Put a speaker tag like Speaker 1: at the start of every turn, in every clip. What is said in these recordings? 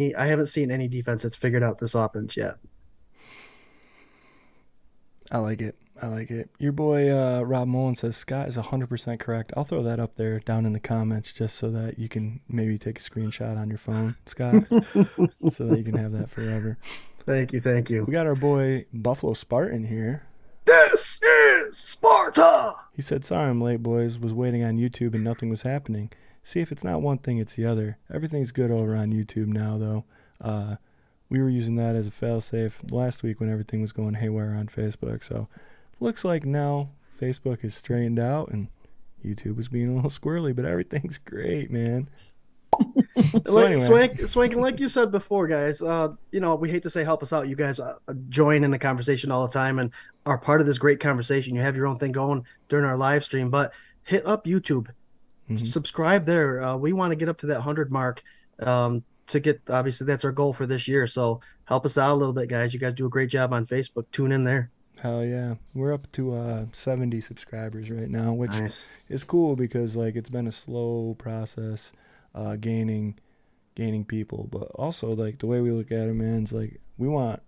Speaker 1: I haven't seen any defense that's figured out this offense yet.
Speaker 2: I like it. I like it. Your boy Rob Mullen says Scott is 100% correct. I'll throw that up there down in the comments just so that you can maybe take a screenshot on your phone, Scott, so that you can have that forever.
Speaker 1: Thank you, thank you.
Speaker 2: We got our boy Buffalo Spartan here.
Speaker 1: This is Sparta.
Speaker 2: He said, "Sorry I'm late, boys. Was waiting on YouTube and nothing was happening. See, if it's not one thing, it's the other. Everything's good over on YouTube now, though. We were using that as a failsafe last week when everything was going haywire on Facebook. So looks like now Facebook is straightened out and YouTube is being a little squirrely, but everything's great, man." So
Speaker 1: Like
Speaker 2: anyway,
Speaker 1: Swank, and like you said before, guys, we hate to say help us out. You guys join in the conversation all the time and are part of this great conversation. You have your own thing going during our live stream, but hit up YouTube,
Speaker 2: mhm.
Speaker 1: subscribe there. We want to get up to that 100 mark to get, obviously, that's our goal for this year. So help us out a little bit, guys. You guys do a great job on Facebook. Tune in there.
Speaker 2: Hell yeah. We're up to 70 subscribers right now, which
Speaker 1: Nice.
Speaker 2: is cool because like it's been a slow process gaining people, but also like the way we look at it, man, it's like we want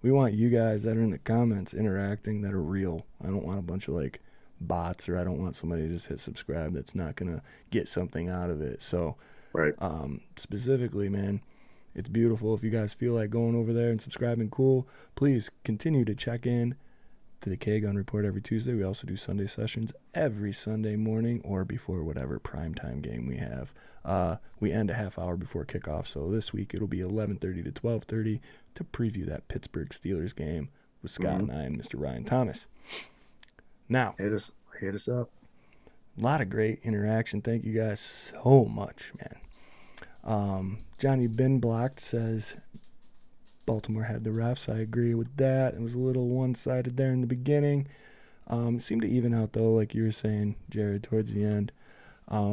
Speaker 2: you guys that are in the comments interacting that are real. I don't want a bunch of like bots, or I don't want somebody to just hit subscribe that's not gonna get something out of it. So
Speaker 1: Right.
Speaker 2: specifically, man, it's beautiful. If you guys feel like going over there and subscribing, cool. Please continue to check in to the K-Gun Report every Tuesday. We also do Sunday sessions every Sunday morning or before whatever primetime game we have. We end a half hour before kickoff, so this week it'll be 11:30 to 12:30 to preview that Pittsburgh Steelers game with Scott
Speaker 1: Mm-hmm.
Speaker 2: and I and Mr. Ryan Thomas. Now,
Speaker 1: Hit us up.
Speaker 2: a lot of great interaction. Thank you guys so much, man. Johnny Bin Blocked says Baltimore had the refs. I agree with that. It was a little one-sided there in the beginning. It seemed to even out though, like you were saying, Jarrod, towards the end. I'll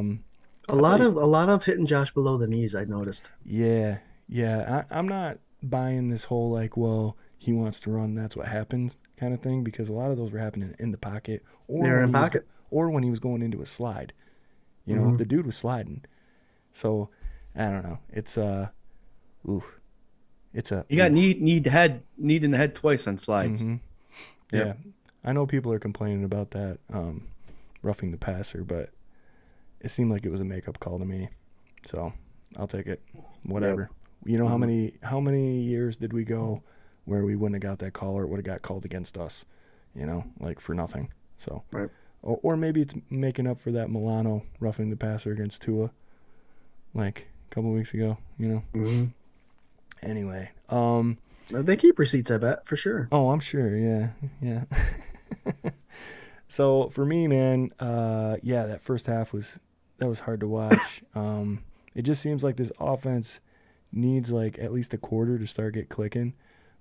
Speaker 2: tell you,
Speaker 1: A lot of hitting Josh below the knees, I noticed.
Speaker 2: yeah, yeah. I'm not buying this whole like, well, he wants to run, that's what happens kind of thing, because a lot of those were happening in the pocket or
Speaker 1: They're
Speaker 2: when
Speaker 1: in
Speaker 2: he was
Speaker 1: pocket.
Speaker 2: or when he was going into a slide. You know,
Speaker 1: Mm-hmm.
Speaker 2: the dude was sliding. So I don't know. It's oof. It's a
Speaker 3: You got
Speaker 2: oof.
Speaker 3: need in the head twice on slides.
Speaker 2: Mm-hmm. Yeah,
Speaker 3: Yep.
Speaker 2: I know people are complaining about that roughing the passer, but it seemed like it was a makeup call to me. So I'll take it.
Speaker 1: Yep.
Speaker 2: Whatever. You know
Speaker 1: Mm-hmm.
Speaker 2: how many years did we go where we wouldn't have got that call or it would have got called against us? You know, like for nothing. So
Speaker 1: Right.
Speaker 2: or maybe it's making up for that Milano roughing the passer against Tua like a couple weeks ago. You know.
Speaker 1: Mm-hmm.
Speaker 2: Anyway,
Speaker 1: They keep receipts, I bet, for sure.
Speaker 2: oh, I'm sure. Yeah, yeah. So for me, man, yeah, that first half was hard to watch. It just seems like this offense needs like at least a quarter to start get clicking.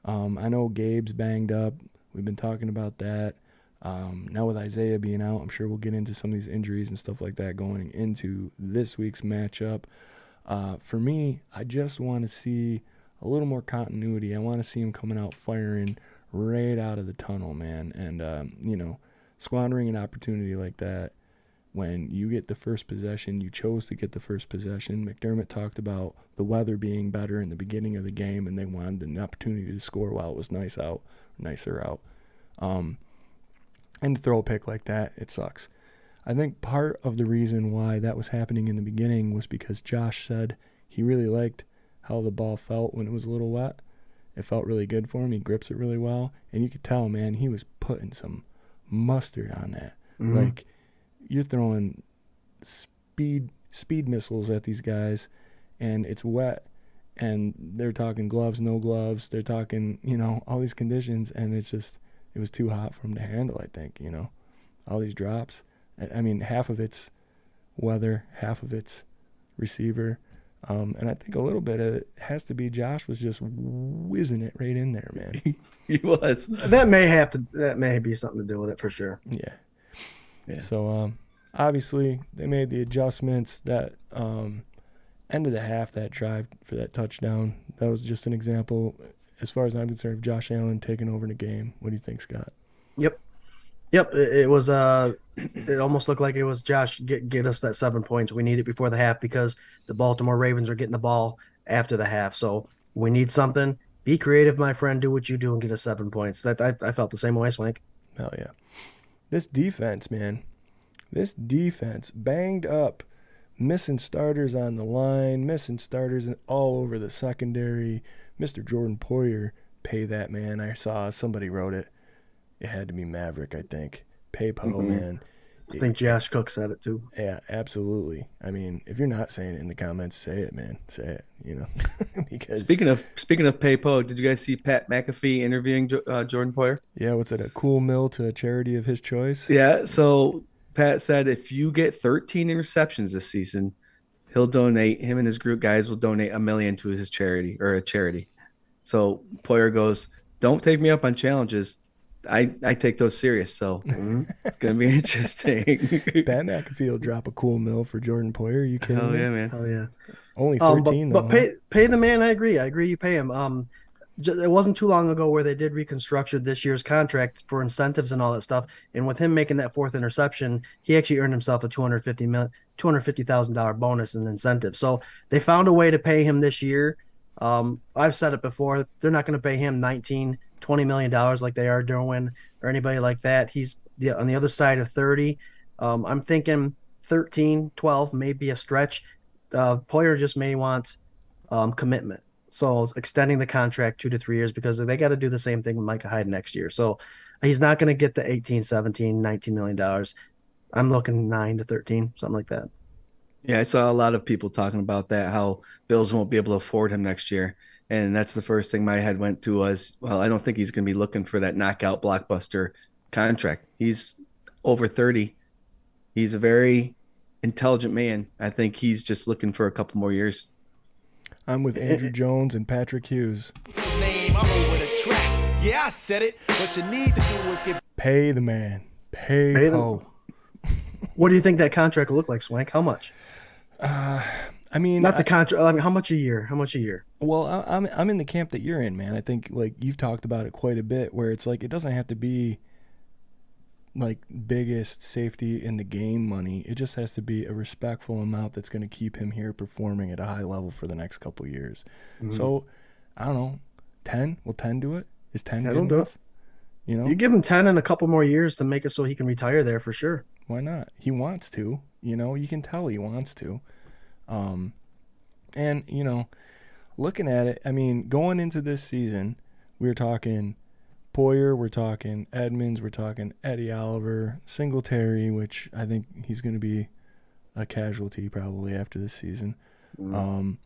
Speaker 2: I know Gabe's banged up. We've been talking about that. Now with Isaiah being out, I'm sure we'll get into some of these injuries and stuff like that going into this week's matchup. For me, I just want to see a little more continuity. I want to see him coming out firing right out of the tunnel, man. And, squandering an opportunity like that when you get the first possession, you chose to get the first possession. McDermott talked about the weather being better in the beginning of the game, and they wanted an opportunity to score while it was nicer out. And to throw a pick like that, it sucks. I think part of the reason why that was happening in the beginning was because Josh said he really liked how the ball felt when it was a little wet. It felt really good for him. He grips it really well. And you could tell, man, he was putting some mustard on that.
Speaker 1: Mm-hmm.
Speaker 2: Like, you're throwing speed missiles at these guys, and it's wet. And they're talking gloves, no gloves. They're talking, all these conditions. And it was too hot for him to handle, I think, all these drops. I mean, half of it's weather, half of it's receiver. And I think a little bit of it has to be Josh was just whizzing it right in there, man.
Speaker 3: He was.
Speaker 1: That may be something to do with it for sure.
Speaker 2: Yeah.
Speaker 3: Yeah.
Speaker 2: So obviously they made the adjustments. That end of the half, that drive for that touchdown, that was just an example. As far as I'm concerned, of Josh Allen taking over the game. What do you think, Scott?
Speaker 1: Yep. Yep. It was it almost looked like it was Josh get us that 7 points. We need it before the half because the Baltimore Ravens are getting the ball after the half. So we need something. Be creative, my friend. Do what you do and get us 7 points. That I felt the same way, Swank.
Speaker 2: Hell yeah. This defense, man. This defense banged up, missing starters on the line, missing starters all over the secondary. Mr. Jordan Poyer, pay that man. I saw somebody wrote it. It had to be Maverick, I think. Pay Poe, man.
Speaker 1: I think Josh Cook said it too.
Speaker 2: Yeah, absolutely. I mean, if you're not saying it in the comments, say it, man. Say it. Because
Speaker 3: Speaking of PayPo, did you guys see Pat McAfee interviewing Jordan Poyer?
Speaker 2: yeah, what's it? A cool mill to a charity of his choice.
Speaker 3: Yeah. So Pat said if you get 13 interceptions this season, he'll donate. Him and his group guys will donate $1 million to his charity or a charity. So Poyer goes, "Don't take me up on challenges. I take those serious, so it's gonna be interesting."
Speaker 2: Pat McAfee will drop a cool mill for Jordan Poyer. Are you kidding
Speaker 3: Hell
Speaker 2: me?
Speaker 3: yeah, man.
Speaker 1: Hell yeah.
Speaker 2: Only 13
Speaker 1: but
Speaker 2: though.
Speaker 1: pay the man. I agree. You pay him. It wasn't too long ago where they did reconstruct this year's contract for incentives and all that stuff. And with him making that fourth interception, he actually earned himself a $250,000 bonus in incentive. So they found a way to pay him this year. I've said it before. They're not going to pay him $19-20 million like they are Derwin or anybody like that. He's on the other side of 30. I'm thinking 13, 12 may be a stretch. Poyer just may want commitment. So extending the contract 2 to 3 years because they got to do the same thing with Micah Hyde next year. So he's not going to get the 18, 17, $19 million. I'm looking 9 to 13, something like that.
Speaker 3: Yeah, I saw a lot of people talking about that, how Bills won't be able to afford him next year. And that's the first thing my head went to was, well, I don't think he's going to be looking for that knockout blockbuster contract. He's over 30. He's a very intelligent man. I think he's just looking for a couple more years.
Speaker 2: I'm with Andrew Jones and Patrick Hughes.
Speaker 4: Name, I'm over the track. Yeah, I said it. What you need to do is get
Speaker 2: Pay the man. Pay Poe.
Speaker 1: What do you think that contract will look like, Swank? How much?
Speaker 2: I mean,
Speaker 1: Not the contract. I mean, how much a year? How much a year?
Speaker 2: well, I'm in the camp that you're in, man. I think like you've talked about it quite a bit, where it's like it doesn't have to be like biggest safety in the game money. It just has to be a respectful amount that's going to keep him here performing at a high level for the next couple of years. So I don't know, 10. Will 10 do it? Is 10 good
Speaker 1: That'll do it.
Speaker 2: enough?
Speaker 1: You give him 10 and a couple more years to make it so he can retire there for sure.
Speaker 2: Why not? He wants to. You can tell he wants to. And looking at it, I mean, going into this season, we were talking Poyer, we're talking Edmonds, we're talking Eddie Oliver, Singletary, which I think he's going to be a casualty probably after this season. And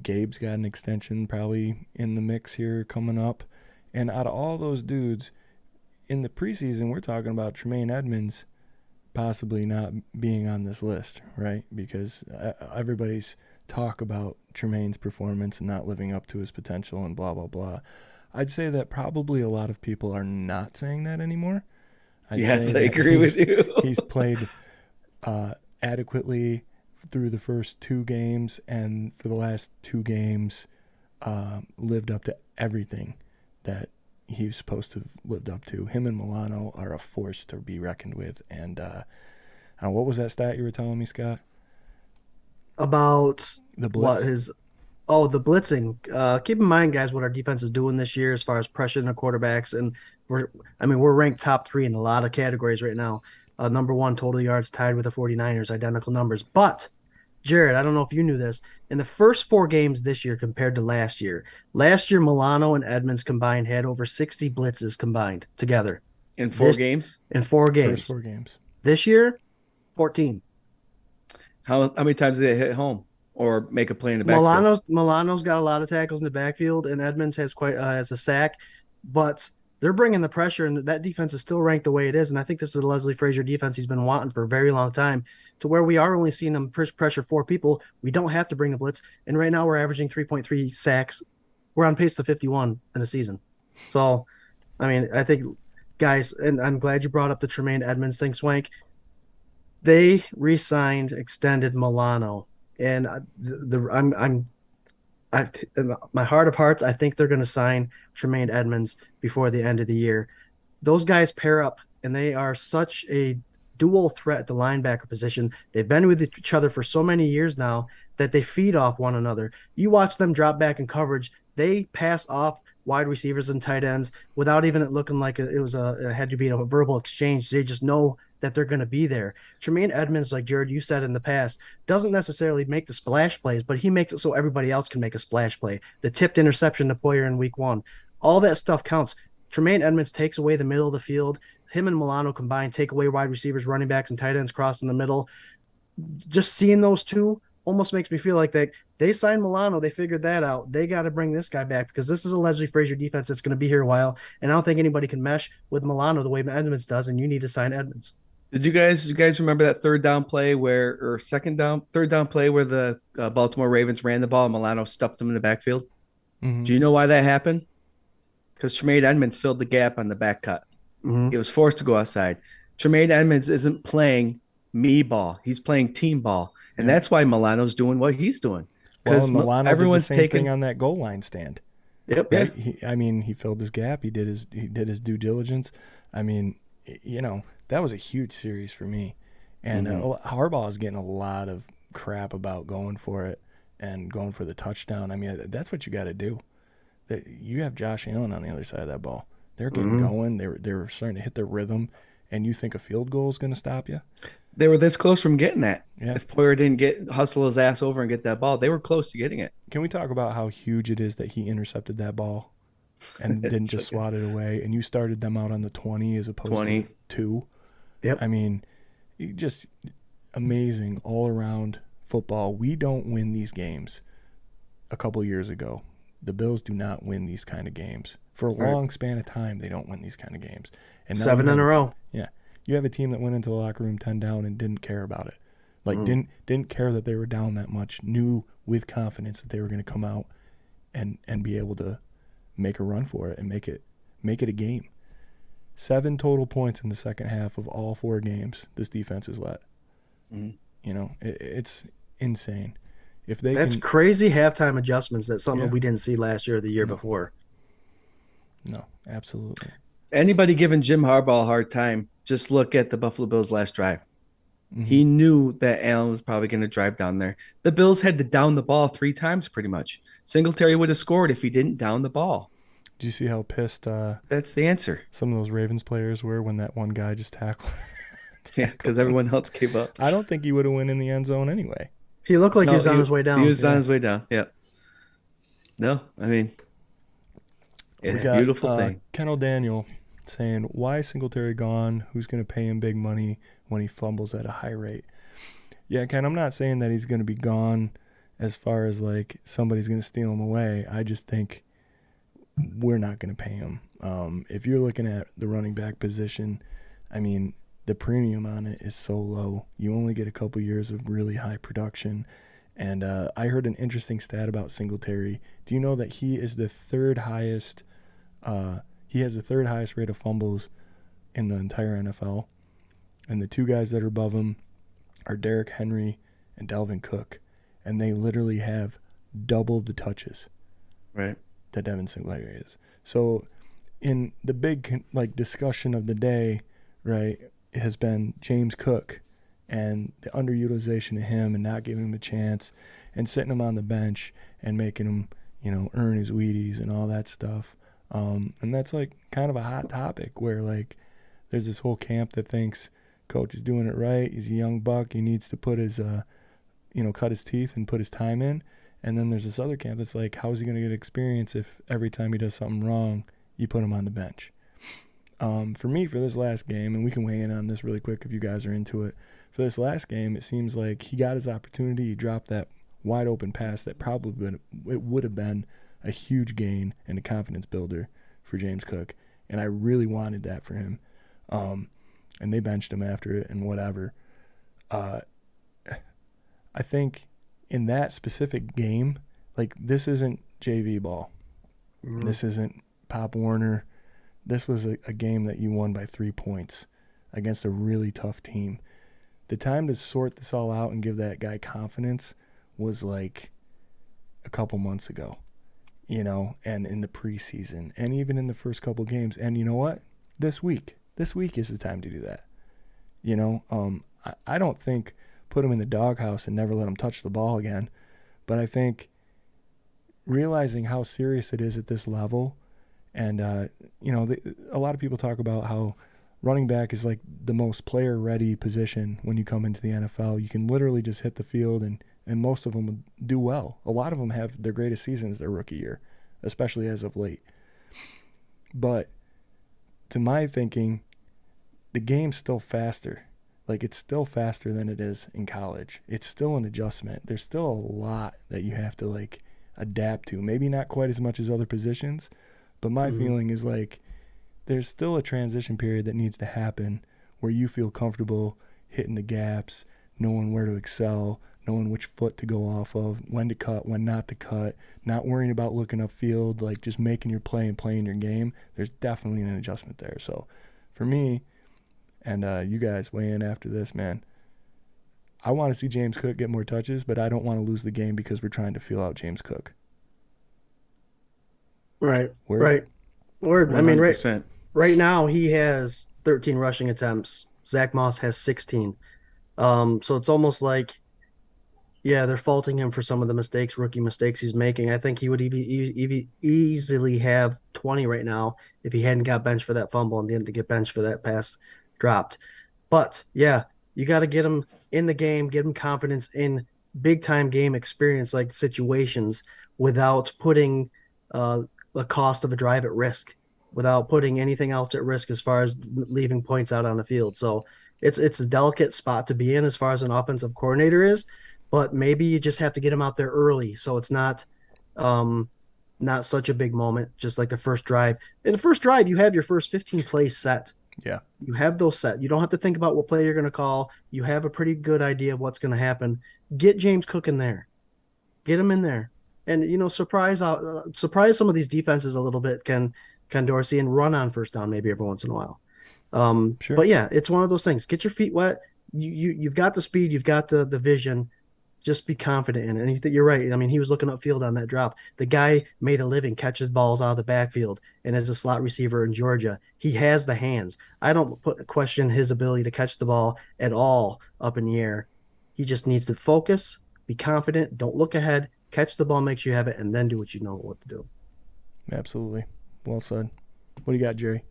Speaker 2: Gabe's got an extension probably in the mix here coming up. And out of all those dudes, in the preseason, we're talking about Tremaine Edmonds possibly not being on this list, right? Because everybody's talk about Tremaine's performance and not living up to his potential and blah, blah, blah. I'd say that probably a lot of people are not saying that anymore.
Speaker 3: Yes, I agree with you.
Speaker 2: He's played adequately through the first 2 games, and for the last 2 games lived up to everything that he was supposed to have lived up to. Him and Milano are a force to be reckoned with. And what was that stat you were telling me, Scott?
Speaker 1: About
Speaker 2: The blitz.
Speaker 1: the blitzing. Keep in mind, guys, what our defense is doing this year as far as pressuring the quarterbacks, and we're ranked top 3 in a lot of categories right now. Number 1 total yards, tied with the 49ers, identical numbers. But Jarrod, I don't know if you knew this. In the first 4 games this year compared to last year, Milano and Edmonds combined had over 60 blitzes combined together.
Speaker 3: In 4 games?
Speaker 1: In 4 games.
Speaker 2: First 4 games.
Speaker 1: This year, 14.
Speaker 3: How many times did they hit home or make a play in the backfield?
Speaker 1: Milano's got a lot of tackles in the backfield, and Edmonds has has a sack, but they're bringing the pressure, and that defense is still ranked the way it is. And I think this is the Leslie Frazier defense he's been wanting for a very long time, to where we are only seeing them pressure 4 people. We don't have to bring the blitz, and right now we're averaging 3.3 sacks. We're on pace to 51 in a season. So, I mean, I think, guys, and I'm glad you brought up the Tremaine Edmonds thing, Swank. They re-signed, extended Milano, and in my heart of hearts, I think they're going to sign Tremaine Edmonds before the end of the year. Those guys pair up, and they are such a dual threat at the linebacker position. They've been with each other for so many years now that they feed off one another. You watch them drop back in coverage, they pass off wide receivers and tight ends without even it looking like it had to be a verbal exchange. They just know that they're going to be there. Tremaine Edmonds, like Jarrod, you said in the past, doesn't necessarily make the splash plays, but he makes it so everybody else can make a splash play. The tipped interception to Poyer in week 1, all that stuff counts. Tremaine Edmonds takes away the middle of the field. Him and Milano combined take away wide receivers, running backs, and tight ends crossing the middle. Just seeing those two almost makes me feel like they signed Milano. They figured that out. They got to bring this guy back because this is a Leslie Frazier defense that's going to be here a while. And I don't think anybody can mesh with Milano the way Edmonds does. And you need to sign Edmonds.
Speaker 3: Did you guys remember that third down play third down play where the Baltimore Ravens ran the ball and Milano stuffed them in the backfield?
Speaker 2: Mm-hmm.
Speaker 3: Do you know why that happened? Because Tremaine Edmonds filled the gap on the back cut.
Speaker 1: Mm-hmm.
Speaker 3: He was forced to go outside. Tremaine Edmonds isn't playing me ball. He's playing team ball. And that's why Milano's doing what he's doing.
Speaker 2: Because Milano
Speaker 3: everyone's
Speaker 2: did the same thing on that goal line stand.
Speaker 3: Yep.
Speaker 2: Right? Yeah. He filled his gap. He did his due diligence. That was a huge series for me. And Harbaugh is getting a lot of crap about going for it and going for the touchdown. I mean, that's what you got to do. You have Josh Allen on the other side of that ball. They're getting going. They're starting to hit their rhythm. And you think a field goal is going to stop you?
Speaker 3: They were this close from getting that.
Speaker 2: Yeah.
Speaker 3: If Poyer didn't hustle his ass over and get that ball, they were close to getting it.
Speaker 2: Can we talk about how huge it is that he intercepted that ball and didn't just swat it away? And you started them out on the 20 as opposed to 2.
Speaker 1: Yep.
Speaker 2: I mean, just amazing all-around football. We don't win these games. A couple years ago, the Bills do not win these kind of games. For a long span of time, they don't win these kind of games. And
Speaker 1: 7 in a row.
Speaker 2: Yeah. You have a team that went into the locker room 10 down and didn't care about it. Like, didn't care that they were down that much, knew with confidence that they were going to come out and be able to make a run for it and make it a game. 7 total points in the second half of all 4 games this defense has let. It's insane. If that's
Speaker 1: crazy halftime adjustments. That's something we didn't see last year or the year before.
Speaker 2: No, absolutely.
Speaker 3: Anybody giving Jim Harbaugh a hard time, just look at the Buffalo Bills' last drive. He knew that Allen was probably going to drive down there. The Bills had to down the ball 3 times pretty much. Singletary would have scored if he didn't down the ball.
Speaker 2: Did you see how pissed
Speaker 3: that's the answer?
Speaker 2: Some of those Ravens players were when that one guy just tackled?
Speaker 3: Yeah, because everyone else gave up.
Speaker 2: I don't think he would have went in the end zone anyway.
Speaker 1: He looked like he was on his way down.
Speaker 3: He was on his way down, yeah. No, I mean, it's a beautiful thing.
Speaker 2: Kendall Daniel saying, why is Singletary gone? Who's going to pay him big money when he fumbles at a high rate? Yeah, Ken, I'm not saying that he's going to be gone as far as like somebody's going to steal him away. I just think we're not going to pay him. If you're looking at the running back position, I mean, the premium on it is so low. You only get a couple years of really high production. And I heard an interesting stat about Singletary. Do you know that he is the third highest he has the third highest rate of fumbles in the entire NFL? And the 2 guys that are above him are Derrick Henry and Dalvin Cook. And they literally have double the touches that Devin Singletary is. So in the big discussion of the day, right, has been James Cook and the underutilization of him and not giving him a chance and sitting him on the bench and making him, earn his Wheaties and all that stuff. And that's like kind of a hot topic where like there's this whole camp that thinks coach is doing it right. He's a young buck. He needs to put his, cut his teeth and put his time in. And then there's this other camp that's like, how is he going to get experience if every time he does something wrong, you put him on the bench? For me, for this last game, and we can weigh in on this really quick if you guys are into it. For this last game, it seems like he got his opportunity. He dropped that wide open pass that probably would have been a huge gain and a confidence builder for James Cook. And I really wanted that for him. And they benched him after it and whatever. I think in that specific game, like this isn't JV ball. This isn't Pop Warner. This was a game that you won by 3 points against a really tough team. The time to sort this all out and give that guy confidence was like a couple months ago, and in the preseason and even in the first couple games. And you know what? This week is the time to do that. I don't think put him in the doghouse and never let him touch the ball again. But I think realizing how serious it is at this level, and a lot of people talk about how running back is like the most player-ready position when you come into the NFL. You can literally just hit the field, and most of them do well. A lot of them have their greatest seasons their rookie year, especially as of late. But to my thinking, the game's still faster. Like, it's still faster than it is in college. It's still an adjustment. There's still a lot that you have to, like, adapt to. Maybe not quite as much as other positions, but my feeling is, like, there's still a transition period that needs to happen where you feel comfortable hitting the gaps, knowing where to excel, knowing which foot to go off of, when to cut, when not to cut, not worrying about looking upfield, like just making your play and playing your game. There's definitely an adjustment there. So for me, and you guys weigh in after this, man, I want to see James Cook get more touches, but I don't want to lose the game because we're trying to feel out James Cook.
Speaker 1: Right.
Speaker 2: Word?
Speaker 1: Right. Word. I mean,
Speaker 3: 100%.
Speaker 1: right now he has 13 rushing attempts. Zach Moss has 16. So it's almost like, yeah, they're faulting him for some of the rookie mistakes he's making. I think he would easily have 20 right now if he hadn't got benched for that fumble and didn't get benched for that pass dropped. But yeah, you got to get him in the game, get him confidence in big time game experience like situations without putting the cost of a drive at risk, without putting anything else at risk as far as leaving points out on the field. So it's a delicate spot to be in as far as an offensive coordinator is. But maybe you just have to get him out there early, so it's not such a big moment, just like the first drive. In the first drive, you have your first 15 plays set.
Speaker 2: Yeah.
Speaker 1: You have those set. You don't have to think about what play you're going to call. You have a pretty good idea of what's going to happen. Get James Cook in there. Get him in there. And, surprise some of these defenses a little bit, Ken Dorsey, and run on first down maybe every once in a while.
Speaker 2: Sure.
Speaker 1: But, yeah, it's one of those things. Get your feet wet. You've got the speed. You've got the vision. Just be confident in it. And you're right. I mean, he was looking upfield on that drop. The guy made a living, catches balls out of the backfield, and as a slot receiver in Georgia, he has the hands. I don't question his ability to catch the ball at all up in the air. He just needs to focus, be confident, don't look ahead, catch the ball, make sure you have it, and then do what you know what to do.
Speaker 2: Absolutely. Well said. What do you got, Jerry?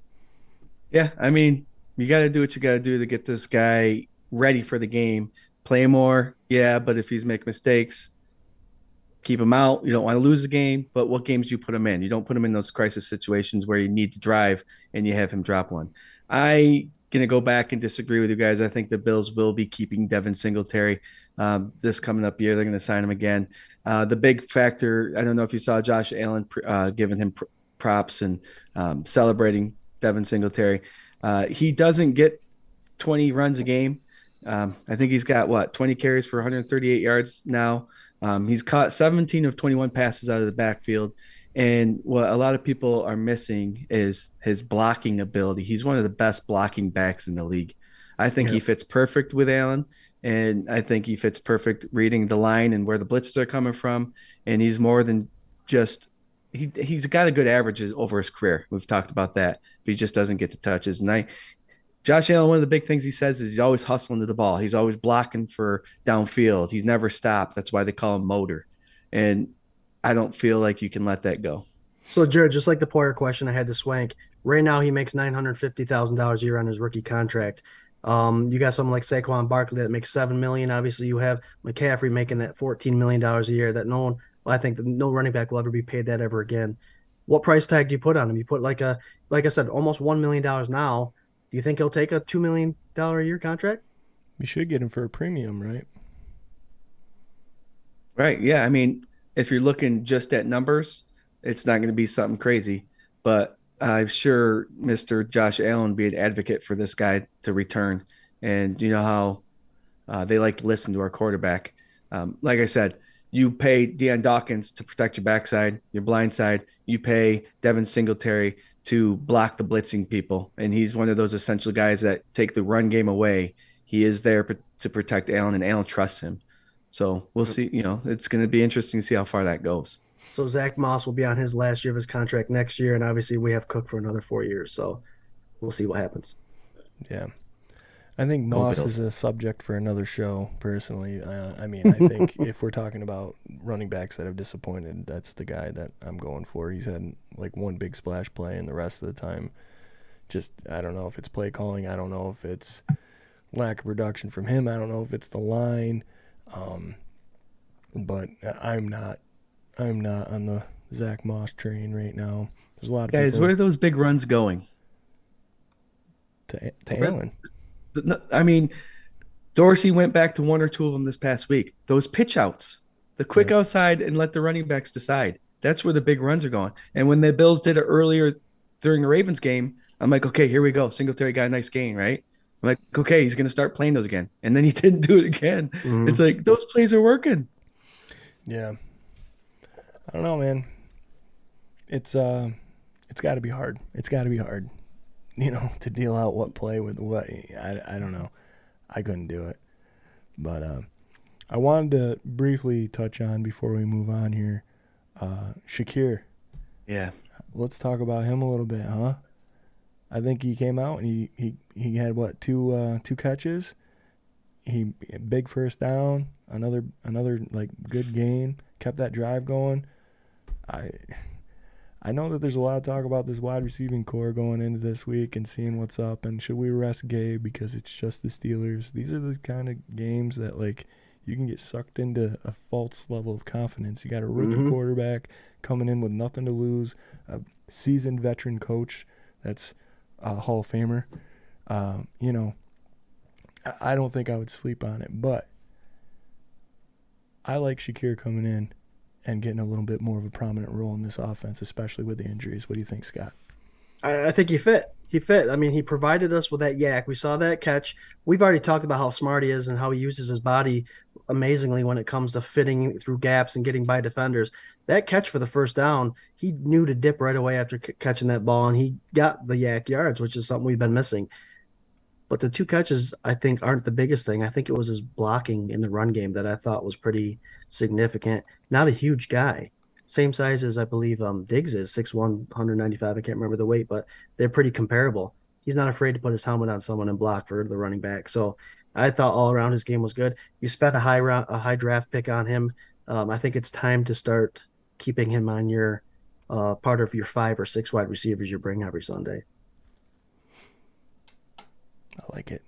Speaker 3: Yeah, I mean, you got to do what you got to do to get this guy ready for the game. Play more, yeah, but if he's making mistakes, keep him out. You don't want to lose the game, but what games do you put him in? You don't put him in those crisis situations where you need to drive and you have him drop one. I'm going to go back and disagree with you guys. I think the Bills will be keeping Devin Singletary this coming up year. They're going to sign him again. The big factor, I don't know if you saw Josh Allen giving him props and celebrating Devin Singletary. He doesn't get 20 runs a game. I think he's got 20 carries for 138 yards now. He's caught 17 of 21 passes out of the backfield. And what a lot of people are missing is his blocking ability. He's one of the best blocking backs in the league. I think he fits perfect with Allen, and I think he fits perfect reading the line and where the blitzes are coming from. And he's more than just he's got a good average over his career. We've talked about that, but he just doesn't get the touches. And Josh Allen, one of the big things he says is he's always hustling to the ball. He's always blocking for downfield. He's never stopped. That's why they call him Motor. And I don't feel like you can let that go.
Speaker 1: So, Jared, just like the Poyer question I had to Swank, right now he makes $950,000 a year on his rookie contract. You got someone like Saquon Barkley that makes $7 million. Obviously, you have McCaffrey making that $14 million a year that I think no running back will ever be paid that ever again. What price tag do you put on him? You put like I said, almost $1 million now. Do you think he'll take a $2 million a year contract?
Speaker 2: We should get him for a premium, right?
Speaker 3: Right. Yeah. I mean, if you're looking just at numbers, it's not going to be something crazy. But I'm sure Mr. Josh Allen would be an advocate for this guy to return. And you know how they like to listen to our quarterback. Like I said, you pay Deion Dawkins to protect your backside, your blind side. You pay Devin Singletary to block the blitzing people. And he's one of those essential guys that take the run game away. He is there to protect Allen, and Allen trusts him. So we'll see. It's going to be interesting to see how far that goes.
Speaker 1: So Zach Moss will be on his last year of his contract next year, and obviously we have Cook for another 4 years. So we'll see what happens.
Speaker 2: Yeah. I think
Speaker 3: Go
Speaker 2: Moss
Speaker 3: Bills.
Speaker 2: is a subject for another show, personally. I mean, I think if we're talking about running backs that have disappointed, that's the guy that I'm going for. He's had like one big splash play, and the rest of the time, just I don't know if it's play calling. I don't know if it's lack of production from him. I don't know if it's the line. But I'm not on the Zach Moss train right now. There's a lot of
Speaker 3: Guys,
Speaker 2: people
Speaker 3: where are those big runs going?
Speaker 2: to Allen.
Speaker 3: I mean, Dorsey went back to one or two of them this past week. Those pitch outs, the quick
Speaker 2: Yeah.
Speaker 3: outside and let the running backs decide. That's where the big runs are going. And when the Bills did it earlier during the Ravens game, I'm like, okay, here we go. Singletary got a nice gain, right? I'm like, okay, he's going to start playing those again. And then he didn't do it again. It's like those plays are working.
Speaker 2: Yeah. I don't know, man. It's got to be hard. It's got to be hard, to deal out what play with what. I don't know. I couldn't do it. But I wanted to briefly touch on before we move on here. Shakir.
Speaker 3: Yeah.
Speaker 2: Let's talk about him a little bit, huh? I think he came out and he had what, two catches. He big first down, another like good game, kept that drive going. I know that there's a lot of talk about this wide receiving core going into this week and seeing what's up, and should we rest Gabe because it's just the Steelers. These are the kind of games that like you can get sucked into a false level of confidence. You got a rookie quarterback coming in with nothing to lose, a seasoned veteran coach that's a Hall of Famer. I don't think I would sleep on it, but I like Shakir coming in and getting a little bit more of a prominent role in this offense, especially with the injuries. What do you think, Scott?
Speaker 1: I think he fit. He fit. I mean, he provided us with that yak. We saw that catch. We've already talked about how smart he is and how he uses his body amazingly when it comes to fitting through gaps and getting by defenders. That catch for the first down, he knew to dip right away after catching that ball, and he got the yak yards, which is something we've been missing. But the two catches, I think, aren't the biggest thing. I think it was his blocking in the run game that I thought was pretty significant. Not a huge guy. Same size as I believe Diggs is, 6'1", 195. I can't remember the weight, but they're pretty comparable. He's not afraid to put his helmet on someone and block for the running back. So I thought all around his game was good. You spent a high draft pick on him. I think it's time to start keeping him on your part of your 5 or 6 wide receivers you bring every Sunday.
Speaker 2: I like it.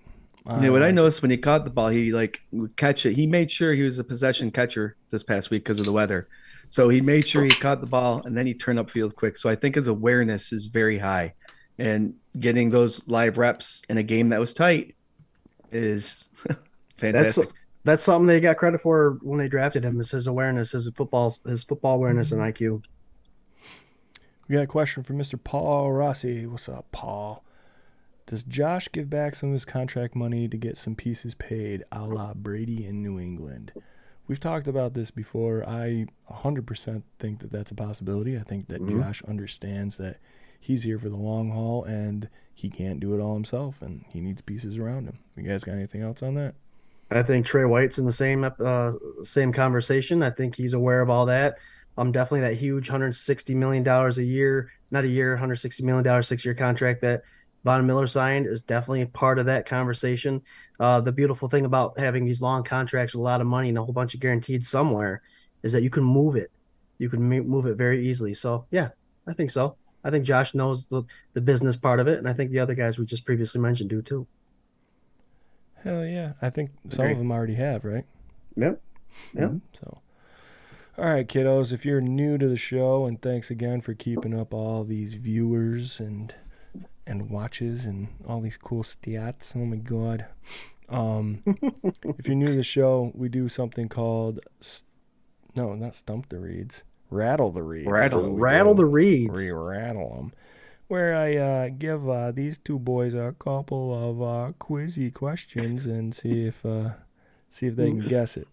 Speaker 3: Yeah, what I noticed when he caught the ball, he would catch it. He made sure he was a possession catcher this past week because of the weather. So he made sure he caught the ball and then he turned upfield quick. So I think his awareness is very high, and getting those live reps in a game that was tight is fantastic.
Speaker 1: That's something they got credit for when they drafted him. Is his awareness, his football awareness and IQ.
Speaker 2: We got a question from Mr. Paul Rossi. What's up, Paul? Does Josh give back some of his contract money to get some pieces paid, a la Brady in New England? We've talked about this before. I 100% think that that's a possibility. I think that Josh understands that he's here for the long haul and he can't do it all himself, and he needs pieces around him. You guys got anything else on that?
Speaker 1: I think Trey White's in the same conversation. I think he's aware of all that. Definitely that huge $160 million a year, not a year, $160 million 6-year contract that Von Miller signed is definitely part of that conversation. The beautiful thing about having these long contracts with a lot of money and a whole bunch of guaranteed somewhere is that you can move it. You can move it very easily. So, yeah, I think so. I think Josh knows the business part of it, and I think the other guys we just previously mentioned do too.
Speaker 2: Hell yeah. I think some of them already have, right?
Speaker 1: Yep. Yep.
Speaker 2: So, all right, kiddos, if you're new to the show, and thanks again for keeping up all these viewers and watches and all these cool stats. Oh my God. If you're new to the show, we do something called not Stump the Reeds, Rattle the Reeds.
Speaker 1: Rattle the Reeds.
Speaker 2: We rattle them. Where I give these two boys a couple of quizzy questions and see if they can guess it.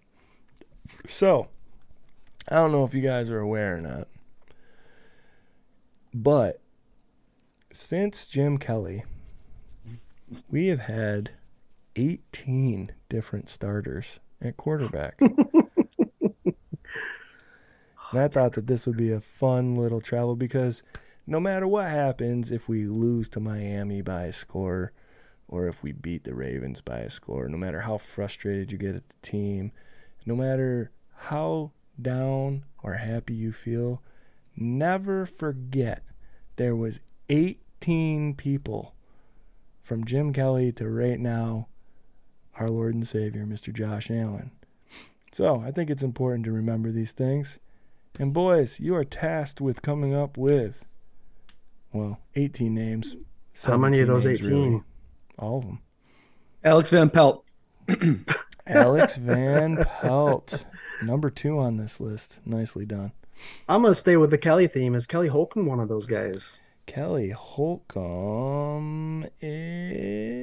Speaker 2: So, I don't know if you guys are aware or not, but since Jim Kelly, we have had 18 different starters at quarterback. And I thought that this would be a fun little travel because no matter what happens, if we lose to Miami by a score or if we beat the Ravens by a score, no matter how frustrated you get at the team, no matter how down or happy you feel, never forget there was 18 people from Jim Kelly to right now, our Lord and Savior, Mr. Josh Allen. So I think it's important to remember these things. And boys, you are tasked with coming up with, 18 names.
Speaker 1: How many of those
Speaker 2: 17
Speaker 1: 18?
Speaker 2: names, really. All of them.
Speaker 3: Alex Van Pelt.
Speaker 2: Alex Van Pelt, number 2 on this list. Nicely done.
Speaker 1: I'm going to stay with the Kelly theme. Is Kelly Holcomb one of those guys?
Speaker 2: Kelly Holcomb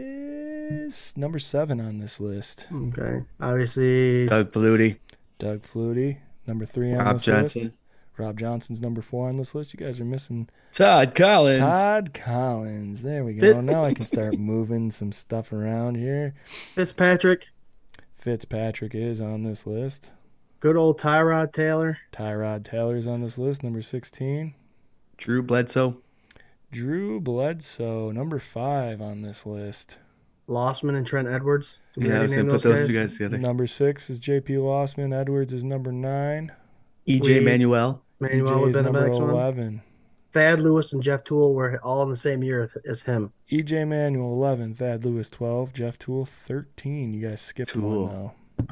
Speaker 2: is number 7 on this list.
Speaker 1: Okay. Obviously.
Speaker 3: Doug Flutie.
Speaker 2: Doug Flutie, number 3 on
Speaker 3: Rob
Speaker 2: this
Speaker 3: Johnson.
Speaker 2: list. Rob Johnson's number 4 on this list. You guys are missing
Speaker 3: Todd Collins.
Speaker 2: Todd Collins. There we go. Now I can start moving some stuff around here.
Speaker 1: Fitzpatrick.
Speaker 2: Fitzpatrick is on this list.
Speaker 1: Good old Tyrod Taylor.
Speaker 2: Tyrod Taylor's on this list, number 16.
Speaker 3: Drew Bledsoe.
Speaker 2: Drew Bledsoe, number 5 on this list.
Speaker 1: Lossman and Trent Edwards. Did we
Speaker 3: Yeah, I
Speaker 1: already
Speaker 3: was
Speaker 1: name
Speaker 3: going to put those two guys together.
Speaker 2: Number 6 is J.P. Lossman. Edwards is number 9.
Speaker 3: E.J. Manuel.
Speaker 1: Manuel would
Speaker 2: EJ
Speaker 1: have been
Speaker 2: is
Speaker 1: the
Speaker 2: number
Speaker 1: next one.
Speaker 2: 11.
Speaker 1: Thad Lewis and Jeff Toole were all in the same year as him.
Speaker 2: E.J. Manuel, 11. Thad Lewis, 12. Jeff Toole, 13. You guys skipped
Speaker 3: Toole.
Speaker 2: one, though.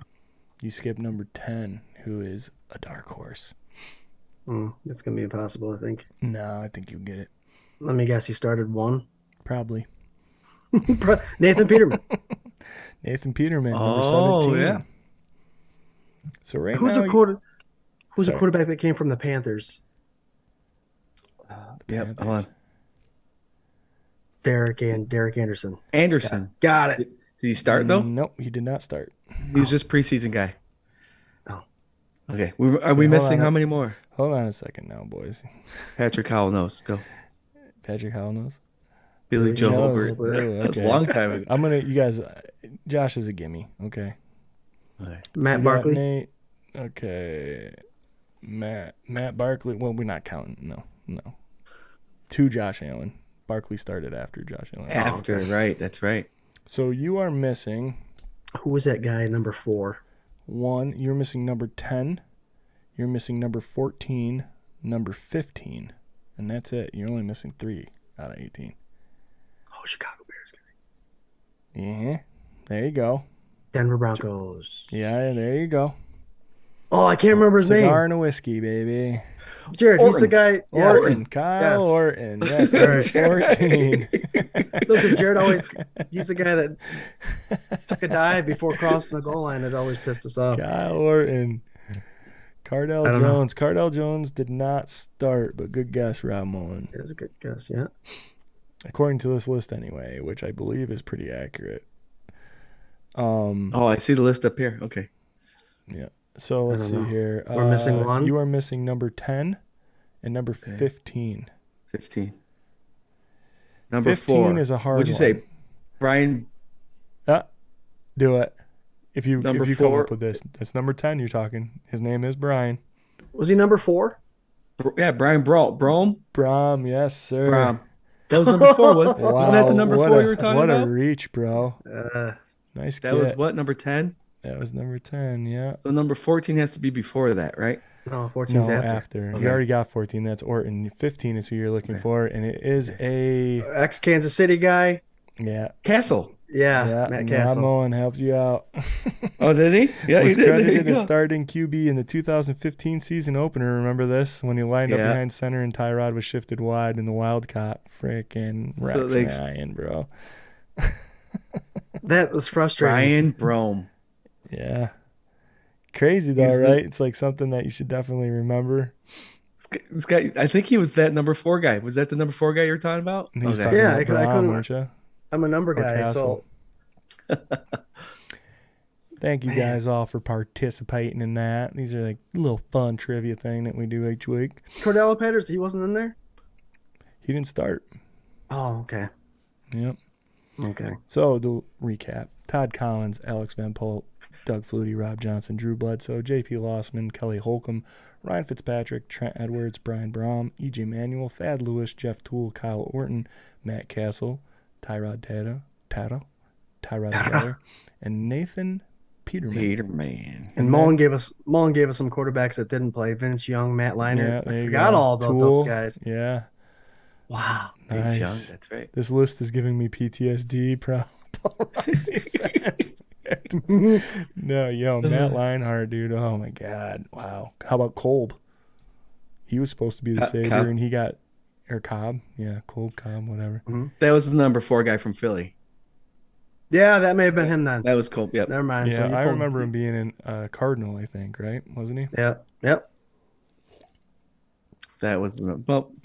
Speaker 2: You skipped number 10, who is a dark horse.
Speaker 1: It's going to be impossible, I think.
Speaker 2: No, I think you'll get it.
Speaker 1: Let me guess, he started 1.
Speaker 2: Probably.
Speaker 1: Nathan Peterman.
Speaker 2: Nathan Peterman, number
Speaker 3: Oh,
Speaker 2: 17.
Speaker 3: yeah.
Speaker 2: So right
Speaker 1: Who's
Speaker 2: now,
Speaker 1: a Who's a
Speaker 2: Sorry.
Speaker 1: quarterback that came from the Panthers?
Speaker 3: Yep. Hold on.
Speaker 1: Derek Anderson.
Speaker 3: Anderson.
Speaker 1: Got it.
Speaker 3: Did he start, though?
Speaker 2: Nope, he did not start.
Speaker 3: He's just preseason guy.
Speaker 1: Oh.
Speaker 3: Okay. Are we
Speaker 2: hold
Speaker 3: missing
Speaker 2: on.
Speaker 3: how many more?
Speaker 2: Hold on a second now, boys.
Speaker 3: Patrick Howell knows. Go.
Speaker 2: Patrick Howell knows.
Speaker 3: Billy
Speaker 2: He
Speaker 3: Joe
Speaker 2: knows.
Speaker 3: Hobart.
Speaker 2: Oh,
Speaker 3: That's a
Speaker 2: okay.
Speaker 3: long time ago.
Speaker 2: You guys, Josh is a gimme, okay?
Speaker 3: Okay.
Speaker 1: Matt
Speaker 2: You got
Speaker 1: Barkley.
Speaker 2: Nate, okay. Matt Barkley, well, we're not counting, no. 2 Josh Allen. Barkley started after Josh Allen.
Speaker 3: After, right. That's right.
Speaker 2: So you are missing
Speaker 1: Who was that guy, number 4?
Speaker 2: 1. You're missing number 10. You're missing number 14, number 15. And that's it. You're only missing 3 out of 18.
Speaker 1: Oh, Chicago Bears guy.
Speaker 2: Yeah. There you go.
Speaker 1: Denver Broncos.
Speaker 2: Yeah, there you go.
Speaker 1: Oh, I can't remember his
Speaker 2: Cigar
Speaker 1: name.
Speaker 2: and a whiskey, baby.
Speaker 1: Jared, he's the guy. Yes.
Speaker 2: Orton. Kyle
Speaker 1: Yes.
Speaker 2: Orton. Yes, that's 14.
Speaker 1: Look, at Jared he's the guy that took a dive before crossing the goal line. It always pissed us off.
Speaker 2: Kyle Orton. Cardell
Speaker 1: I don't know.
Speaker 2: Jones. Cardell Jones did not start, but good guess, Rob Mullen.
Speaker 1: It was a good guess, yeah.
Speaker 2: According to this list anyway, which I believe is pretty accurate.
Speaker 3: Oh, I see the list up here. Okay.
Speaker 2: Yeah. So let's
Speaker 1: I
Speaker 2: see
Speaker 1: don't know.
Speaker 2: here.
Speaker 1: We're missing 1.
Speaker 2: You are missing number 10 and number 15.
Speaker 3: 15. Number
Speaker 2: 15
Speaker 3: 4.
Speaker 2: is a hard
Speaker 3: What'd you
Speaker 2: one.
Speaker 3: say? Brian.
Speaker 2: Do it. If you
Speaker 3: Number
Speaker 2: come
Speaker 3: 4.
Speaker 2: up with this, that's number 10 you're talking. His name is Brian.
Speaker 1: Was he number 4?
Speaker 3: Yeah, Brian Brome.
Speaker 2: Brom, yes, sir.
Speaker 3: Brom. That was number 4. Wasn't
Speaker 2: Wow,
Speaker 3: that the number
Speaker 2: what
Speaker 3: 4
Speaker 2: a-
Speaker 3: you were talking
Speaker 2: what
Speaker 3: about?
Speaker 2: a reach, bro.
Speaker 1: Uh,
Speaker 2: Nice
Speaker 3: That
Speaker 2: get.
Speaker 3: was what, number 10?
Speaker 2: That was number 10, yeah.
Speaker 3: So number 14 has to be before that, right?
Speaker 1: no, 14's
Speaker 2: No,
Speaker 1: after.
Speaker 2: after.
Speaker 3: Okay.
Speaker 2: You already got 14. That's Orton. 15 is who you're looking for, and it is a
Speaker 1: Ex-Kansas City guy.
Speaker 2: yeah.
Speaker 3: Castle.
Speaker 1: Yeah, Matt
Speaker 2: Rob
Speaker 1: Castle.
Speaker 2: Mullen helped you out.
Speaker 3: Oh, did he? Yeah, he
Speaker 2: Was
Speaker 3: did. There you
Speaker 2: credited as
Speaker 3: go.
Speaker 2: starting QB in the 2015 season opener. Remember this? When he lined up
Speaker 3: Yeah.
Speaker 2: behind center and Tyrod was shifted wide and the Wildcat freaking
Speaker 3: So
Speaker 2: Rex Ryan, bro.
Speaker 1: That was frustrating.
Speaker 3: Brian Brome.
Speaker 2: Yeah. Crazy though,
Speaker 3: He's the-
Speaker 2: right? It's like something that you should definitely remember.
Speaker 3: This guy, I think he was that number 4 guy. Was that the number 4 guy you were talking about?
Speaker 2: And he was
Speaker 3: Okay.
Speaker 2: talking
Speaker 1: Yeah,
Speaker 2: about
Speaker 1: I
Speaker 2: Brom,
Speaker 1: couldn't-
Speaker 2: weren't you?
Speaker 1: I'm a number
Speaker 2: Or
Speaker 1: guy,
Speaker 2: Castle.
Speaker 1: so
Speaker 2: Thank you
Speaker 1: Man.
Speaker 2: guys all for participating in that. These are like a little fun trivia thing that we do each week.
Speaker 1: Cordell Patterson, he wasn't in there?
Speaker 2: He didn't start.
Speaker 1: Oh, okay.
Speaker 2: Yep.
Speaker 1: Okay.
Speaker 2: So to recap, Todd Collins, Alex Van Pelt, Doug Flutie, Rob Johnson, Drew Bledsoe, J.P. Lossman, Kelly Holcomb, Ryan Fitzpatrick, Trent Edwards, Brian Brom, E.J. Manuel, Thad Lewis, Jeff Toole, Kyle Orton, Matt Castle, Tyrod Tyrod Taylor, and Nathan Peterman.
Speaker 1: And Mullen gave us some quarterbacks that didn't play. Vince Young, Matt Leinart.
Speaker 2: Yeah,
Speaker 1: I forgot all about those guys.
Speaker 2: Yeah.
Speaker 1: Wow.
Speaker 2: Nice.
Speaker 3: Young, that's right.
Speaker 2: This list is giving me PTSD. No, Matt Leinart, dude. Oh my God. Wow. How about Kolb? He was supposed to be the savior,
Speaker 3: Cobb.
Speaker 2: and he got Cobb. Yeah, Cobb, whatever.
Speaker 1: Mm-hmm.
Speaker 3: That was the number 4 guy from Philly.
Speaker 1: Yeah, that may have been him then.
Speaker 3: That was Cole. Yep.
Speaker 1: Never mind.
Speaker 2: Yeah,
Speaker 1: So
Speaker 2: I remember him being in Cardinal, I think, right? Wasn't he?
Speaker 1: Yeah. Yep.
Speaker 3: That was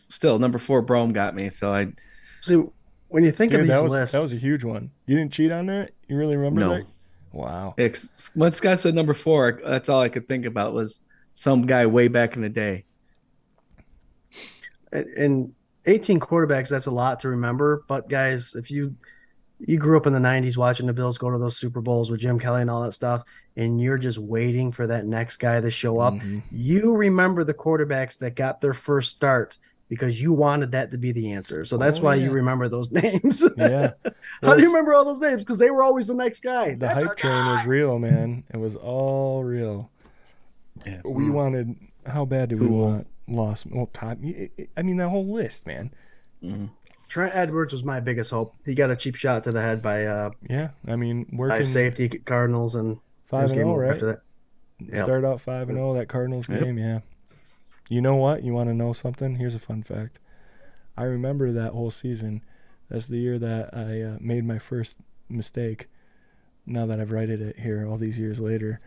Speaker 3: still number 4. Brome got me. So I
Speaker 1: See, when you think of these lists,
Speaker 2: that was a huge one. You didn't cheat on that? You really remember that? Wow.
Speaker 3: When Scott said number 4, that's all I could think about was some guy way back in the day.
Speaker 1: and 18 quarterbacks, that's a lot to remember. But guys, if you grew up in the 90s watching the Bills go to those Super Bowls with Jim Kelly and all that stuff, and you're just waiting for that next guy to show up, you remember the quarterbacks that got their first start because you wanted that to be the answer. So that's why you remember those names.
Speaker 2: Yeah.
Speaker 1: How do you remember all those names? Because they were always the next guy.
Speaker 2: The hype train was real, man. It was all real.
Speaker 3: Yeah.
Speaker 2: We wanted, how bad did we want Lost? Well, Todd, I mean, that whole list, man.
Speaker 3: Mm-hmm.
Speaker 1: Trent Edwards was my biggest hope. He got a cheap shot to the head by
Speaker 2: working
Speaker 1: safety Cardinals and
Speaker 2: 5-0, right?
Speaker 1: After that. Yep.
Speaker 2: Started out 5-0 that Cardinals game, yeah. You know what? You want to know something? Here's a fun fact. I remember that whole season. That's the year that I made my first mistake. Now that I've righted it here all these years later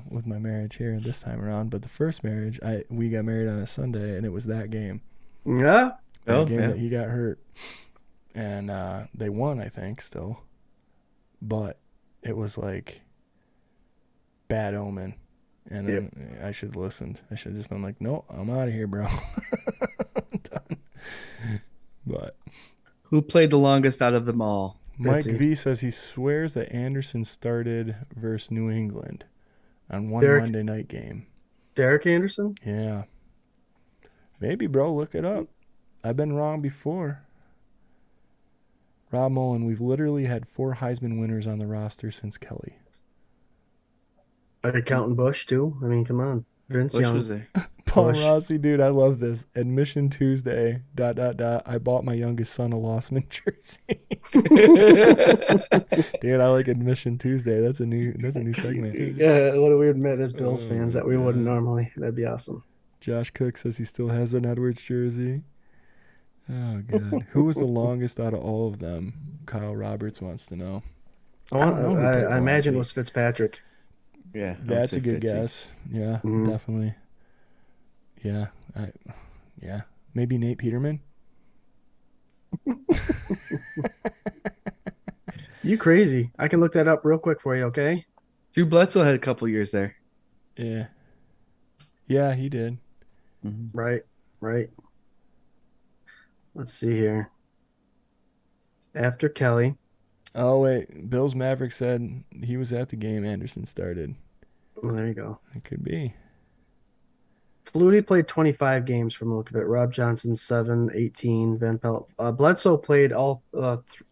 Speaker 2: with my marriage here this time around. But the first marriage, we got married on a Sunday, and it was that game.
Speaker 1: Yeah.
Speaker 2: That he got hurt. And they won, I think, still. But it was like bad omen. And then I should have listened. I should have just been like, no, I'm out of here, bro. I'm done. But
Speaker 3: who played the longest out of them all?
Speaker 2: Mike V says he swears that Anderson started versus New England on Monday night game.
Speaker 1: Derek Anderson?
Speaker 2: Yeah. Maybe, bro. Look it up. I've been wrong before. Rob Mullen, we've literally had 4 Heisman winners on the roster since Kelly.
Speaker 1: Are they counting Bush, too? I mean, come on. Vince
Speaker 3: Bush
Speaker 1: Young.
Speaker 3: was there.
Speaker 2: Paul Rossi, dude, I love this. Admission Tuesday, ... I bought my youngest son a Lossman jersey. Dude, I like Admission Tuesday. That's a new segment.
Speaker 1: Yeah, what do we admit as Bills fans that we wouldn't normally? That'd be awesome.
Speaker 2: Josh Cook says he still has an Edwards jersey. Oh, God. Who was the longest out of all of them? Kyle Roberts wants to know.
Speaker 1: I imagine it was Fitzpatrick.
Speaker 3: Yeah.
Speaker 2: That's a good guess. Yeah, definitely. Yeah. Maybe Nate Peterman.
Speaker 1: You crazy. I can look that up real quick for you, okay?
Speaker 3: Drew Bledsoe had a couple years there.
Speaker 2: Yeah. Yeah, he did.
Speaker 3: Mm-hmm.
Speaker 1: Right. Let's see here. After Kelly.
Speaker 2: Oh, wait. Bills Maverick said he was at the game Anderson started.
Speaker 1: Well, there you go.
Speaker 2: It could be.
Speaker 1: Flutie played 25 games from the look of it. Rob Johnson, 7, 18. Van Pelt. Bledsoe played all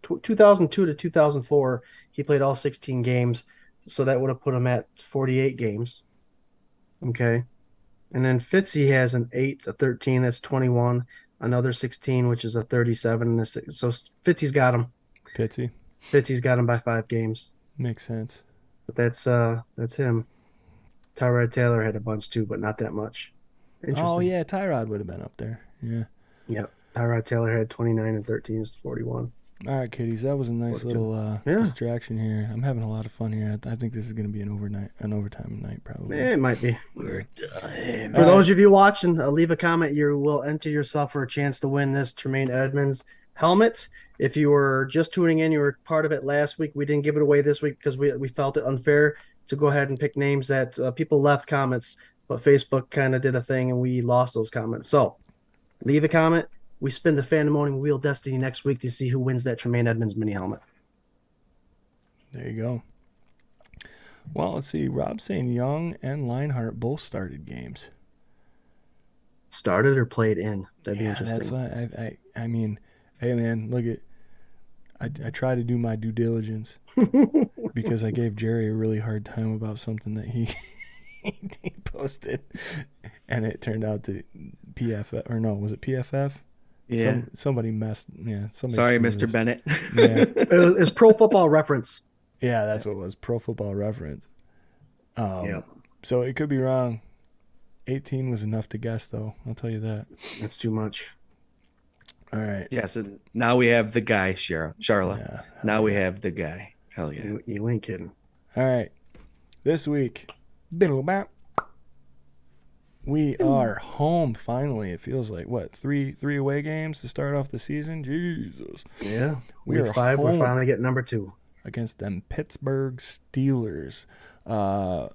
Speaker 1: 2002 to 2004. He played all 16 games. So that would have put him at 48 games. Okay. And then Fitzy has an 8, a 13. That's 21. Another 16, which is a 37. So Fitzy's got him. Fitzy's got him by 5 games.
Speaker 2: Makes sense.
Speaker 1: But that's him. Tyrod Taylor had a bunch too, but not that much.
Speaker 2: Oh, yeah, Tyrod would have been up there. Yeah.
Speaker 1: Yep. Tyrod Taylor had 29 and 13 is 41.
Speaker 2: All right, kiddies, that was a nice
Speaker 1: 42.
Speaker 2: little distraction here. I'm having a lot of fun here. I think this is going to be an overtime night, probably.
Speaker 1: It might be.
Speaker 3: We're done.
Speaker 1: For those of you watching, leave a comment. You will enter yourself for a chance to win this Tremaine Edmonds helmet. If you were just tuning in, you were part of it last week. We didn't give it away this week because we felt it unfair to go ahead and pick names that people left comments, but Facebook kind of did a thing and we lost those comments. So leave a comment. We spin the Fandemonium Wheel Destiny next week to see who wins that Tremaine Edmonds mini helmet.
Speaker 2: There you go. Well, let's see. Rob's saying Young and Leinart both started games.
Speaker 1: Started or played in? That'd be interesting.
Speaker 2: That's I mean, hey man, look at. I try to do my due diligence because I gave Jerry a really hard time about something that he he posted, and it turned out to PFF, or no, was it PFF?
Speaker 3: Yeah.
Speaker 2: Somebody messed. Yeah. Somebody
Speaker 3: Sorry,
Speaker 2: screwed
Speaker 3: Mr.
Speaker 2: us.
Speaker 3: Bennett.
Speaker 2: Yeah.
Speaker 1: It's Pro Football Reference.
Speaker 2: Yeah, that's what it was. Pro Football Reference.
Speaker 1: Yeah,
Speaker 2: So it could be wrong. 18 was enough to guess, though. I'll tell you that.
Speaker 1: that's too much.
Speaker 2: All right.
Speaker 3: Yeah, so now we have the guy, Charlotte.
Speaker 2: Yeah.
Speaker 3: Now we have the guy. Hell yeah.
Speaker 1: You ain't kidding.
Speaker 2: All right. This week, we are home finally. It feels like, what, three away games to start off the season? Jesus.
Speaker 1: Yeah.
Speaker 2: We
Speaker 1: Week
Speaker 2: are
Speaker 1: 5, we're
Speaker 2: home
Speaker 1: finally getting number 2.
Speaker 2: against them Pittsburgh Steelers. A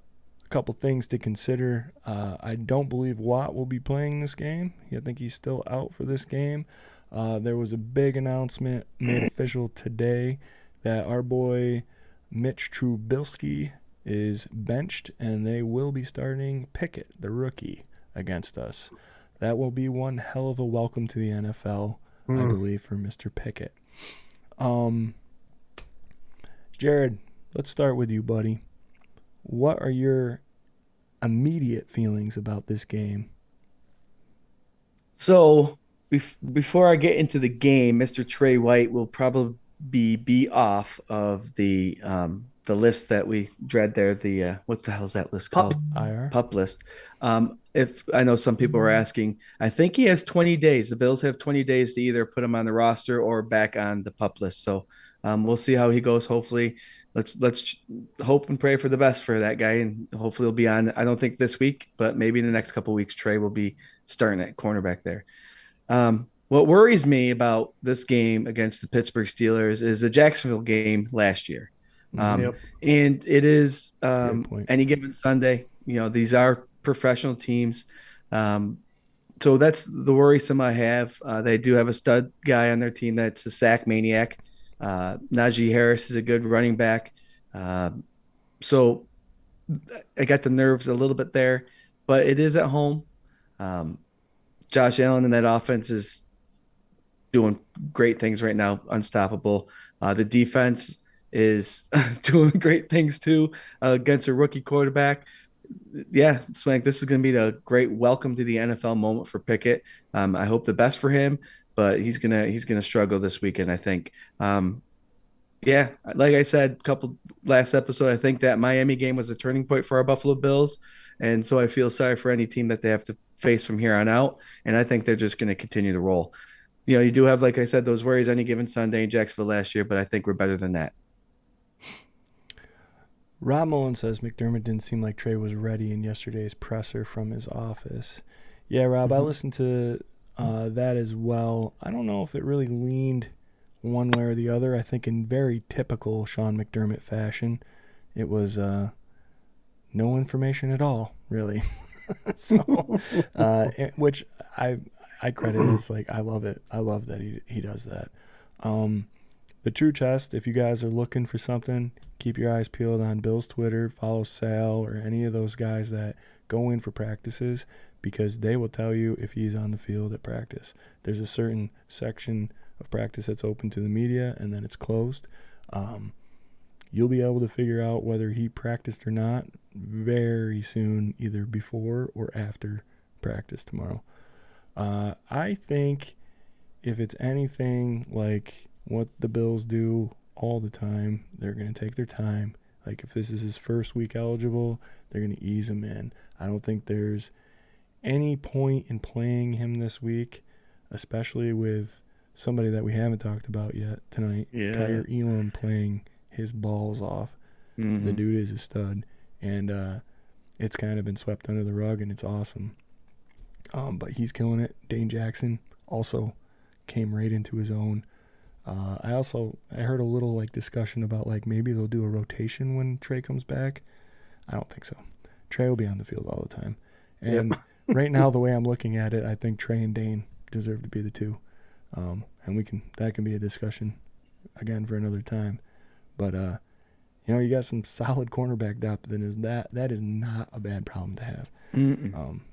Speaker 2: couple things to consider. I don't believe Watt will be playing this game. I think he's still out for this game. There was a big announcement made official today that our boy Mitch Trubisky is benched, and they will be starting Pickett, the rookie, against us. That will be one hell of a welcome to the NFL, I believe, for Mr. Pickett. Jarrod, let's start with you, buddy. What are your immediate feelings about this game?
Speaker 3: So before I get into the game, Mr. Trey White will probably be off of the list that we dread there. The what the hell is that list called?
Speaker 2: IR?
Speaker 3: Pup list. If I know some people are asking, I think he has 20 days. The Bills have 20 days to either put him on the roster or back on the pup list. So we'll see how he goes. Hopefully, let's hope and pray for the best for that guy, and hopefully he'll be on. I don't think this week, but maybe in the next couple of weeks, Trey will be starting at cornerback there. What worries me about this game against the Pittsburgh Steelers is the Jacksonville game last year. And it is any given Sunday. You know, these are professional teams. So that's the worrisome I have. They do have a stud guy on their team that's a sack maniac. Najee Harris is a good running back. So I got the nerves a little bit there, but it is at home. Josh Allen and that offense is doing great things right now, unstoppable. The defense is doing great things too against a rookie quarterback. Yeah, Swank, this is going to be a great welcome to the NFL moment for Pickett. I hope the best for him, but he's gonna struggle this weekend, I think. Yeah, like I said, couple last episode, I think that Miami game was a turning point for our Buffalo Bills, and so I feel sorry for any team that they have to face from here on out, and I think they're just going to continue to roll. You know, you do have, like I said, those worries any given Sunday in Jacksonville last year, but I think we're better than that.
Speaker 2: Rob Mullen says McDermott didn't seem like Trey was ready in yesterday's presser from his office. Yeah, Rob, I listened to that as well. I don't know if it really leaned one way or the other. I think in very typical Sean McDermott fashion, it was no information at all, really. So, which I credit as, like, I love it. I love that he does that. The True Chest, if you guys are looking for something, keep your eyes peeled on Bill's Twitter, follow Sal or any of those guys that go in for practices, because they will tell you if he's on the field at practice. There's a certain section of practice that's open to the media, and then it's closed. You'll be able to figure out whether he practiced or not very soon, either before or after practice tomorrow. I think if it's anything like what the Bills do all the time, they're going to take their time. Like, if this is his first week eligible, they're going to ease him in. I don't think there's any point in playing him this week, especially with somebody that we haven't talked about yet tonight, Kyer Elam, playing his balls off. Mm-hmm. The dude is a stud, and it's kind of been swept under the rug, and it's awesome. But he's killing it. Dane Jackson also came right into his own. I heard a little discussion about maybe they'll do a rotation when Trey comes back. I don't think so. Trey will be on the field all the time. And right now, the way I'm looking at it, I think Trey and Dane deserve to be the two. And that can be a discussion again for another time. But you got some solid cornerback depth, and that is not a bad problem to have.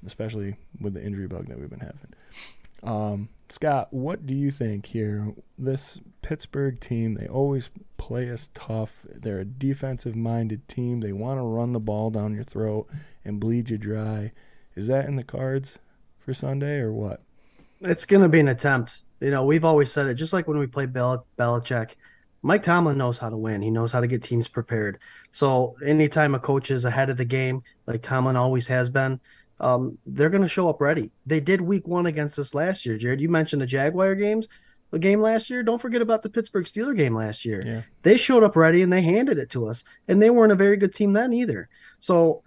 Speaker 2: Especially with the injury bug that we've been having. Scott, what do you think here? This Pittsburgh team. They always play us tough. They're a defensive-minded team. They want to run the ball down your throat and bleed you dry. Is that in the cards for Sunday or what?
Speaker 1: It's going to be an attempt. We've always said it, just like when we played Belichick. Mike Tomlin knows how to win. He knows how to get teams prepared. So anytime a coach is ahead of the game, like Tomlin always has been, they're going to show up ready. They did week 1 against us last year, Jarrod. You mentioned the Jaguar game last year. Don't forget about the Pittsburgh Steelers game last year.
Speaker 2: Yeah.
Speaker 1: They showed up ready and they handed it to us. And they weren't a very good team then either. So,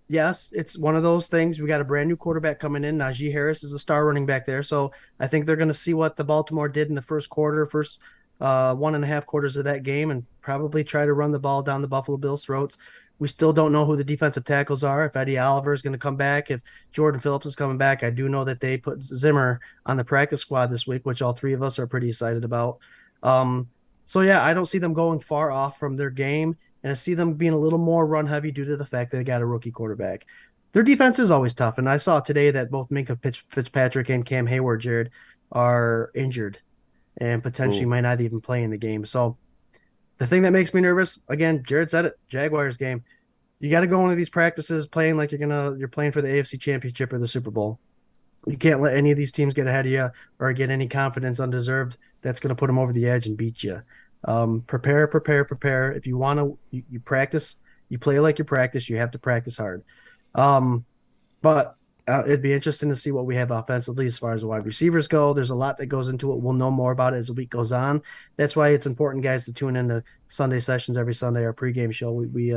Speaker 1: yes, it's one of those things. We got a brand new quarterback coming in. Najee Harris is a star running back there. So I think they're going to see what the Baltimore did in the first 1.5 quarters of that game and probably try to run the ball down the Buffalo Bills' throats. We still don't know who the defensive tackles are. If Eddie Oliver is going to come back, if Jordan Phillips is coming back. I do know that they put Zimmer on the practice squad this week, which all 3 of us are pretty excited about. So yeah, I don't see them going far off from their game, and I see them being a little more run heavy due to the fact that they got a rookie quarterback. Their defense is always tough, and I saw today that both Minkah Fitzpatrick and Cam Hayward, Jarrod, are injured and potentially might not even play in the game. So the thing that makes me nervous, again, Jarrod said it, Jaguars game. You got to go into these practices playing like you're playing for the AFC Championship or the Super Bowl. You can't let any of these teams get ahead of you or get any confidence undeserved that's going to put them over the edge and beat you. Prepare. If you want to, you practice, you play like you practice, you have to practice hard. But it'd be interesting to see what we have offensively as far as the wide receivers go. There's a lot that goes into it. We'll know more about it as the week goes on. That's why it's important, guys, to tune into Sunday sessions every Sunday, our pregame show. We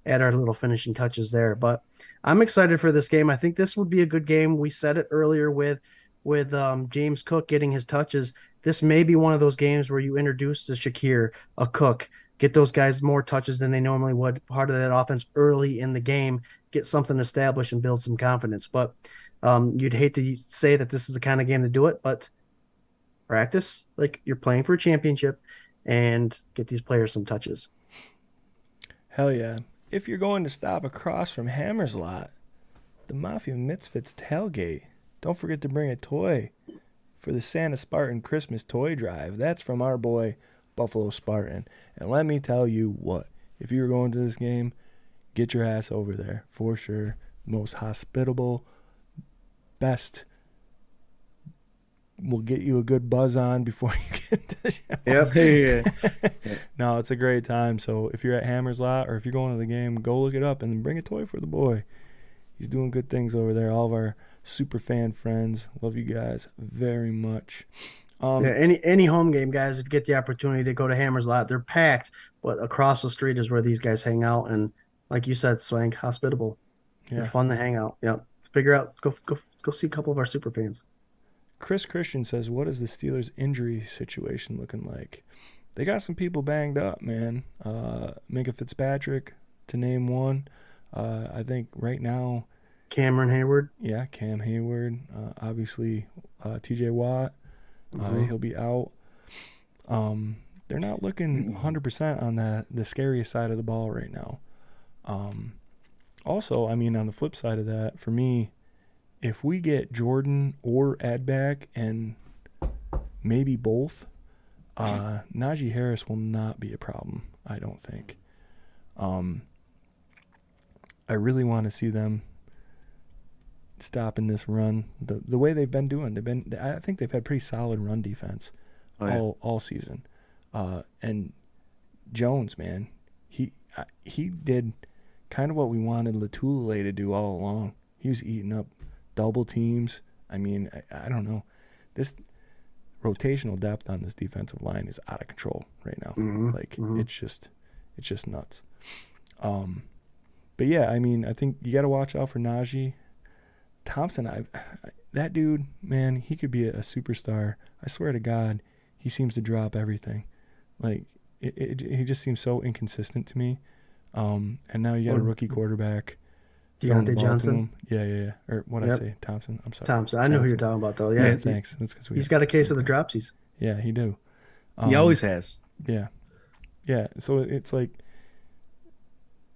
Speaker 1: add our little finishing touches there. But I'm excited for this game. I think this would be a good game. We said it earlier with James Cook getting his touches. This may be one of those games where you introduce the Shakir, a Cook, get those guys more touches than they normally would, part of that offense early in the game, get something established and build some confidence. But you'd hate to say that this is the kind of game to do it, but practice like you're playing for a championship and get these players some touches.
Speaker 2: Hell yeah. If you're going to stop across from Hammer's Lot, the Mafia Misfits tailgate, don't forget to bring a toy for the Santa Spartan Christmas toy drive. That's from our boy, Buffalo Spartan. And let me tell you what, if you're going to this game, get your ass over there for sure. Most hospitable, best. We'll get you a good buzz on before you get to the show.
Speaker 3: Yep.
Speaker 2: No, it's a great time. So if you're at Hammer's Lot or if you're going to the game, go look it up and then bring a toy for the boy. He's doing good things over there. All of our super fan friends, love you guys very much.
Speaker 1: Any home game, guys, if you get the opportunity to go to Hammer's Lot, they're packed, but across the street is where these guys hang out. And like you said, Swank, hospitable. Yeah. They're fun to hang out. Yep. Figure out, go see a couple of our super fans.
Speaker 2: Chris Christian says, what is the Steelers' injury situation looking like? They got some people banged up, man. Minkah Fitzpatrick, to name one. I think right now,
Speaker 1: Cameron Hayward.
Speaker 2: Yeah, Cam Hayward. Obviously, TJ Watt. He'll be out. They're not looking 100% on the scariest side of the ball right now. Also, I mean, on the flip side of that, for me, if we get Jordan or Ed back and maybe both, Najee Harris will not be a problem, I don't think. I really want to see them stopping this run the way they've been doing. I think they've had pretty solid run defense all season. And Jones, man, he did kind of what we wanted Latulele to do all along. He was eating up double teams. I mean, I don't know. This rotational depth on this defensive line is out of control right now. It's just nuts. But yeah, I mean, I think you got to watch out for Najee. Thompson, that dude, man, he could be a superstar. I swear to God, he seems to drop everything. Like, he just seems so inconsistent to me. And now you got a rookie quarterback.
Speaker 1: Deontay Johnson.
Speaker 2: Yeah. Or what I say? Thompson. I'm sorry.
Speaker 1: Thompson. I know who you're talking about, though. Yeah,
Speaker 2: thanks. That's because
Speaker 1: he's got a case of the dropsies.
Speaker 2: Yeah, he do.
Speaker 3: He always has.
Speaker 2: Yeah. So it's like,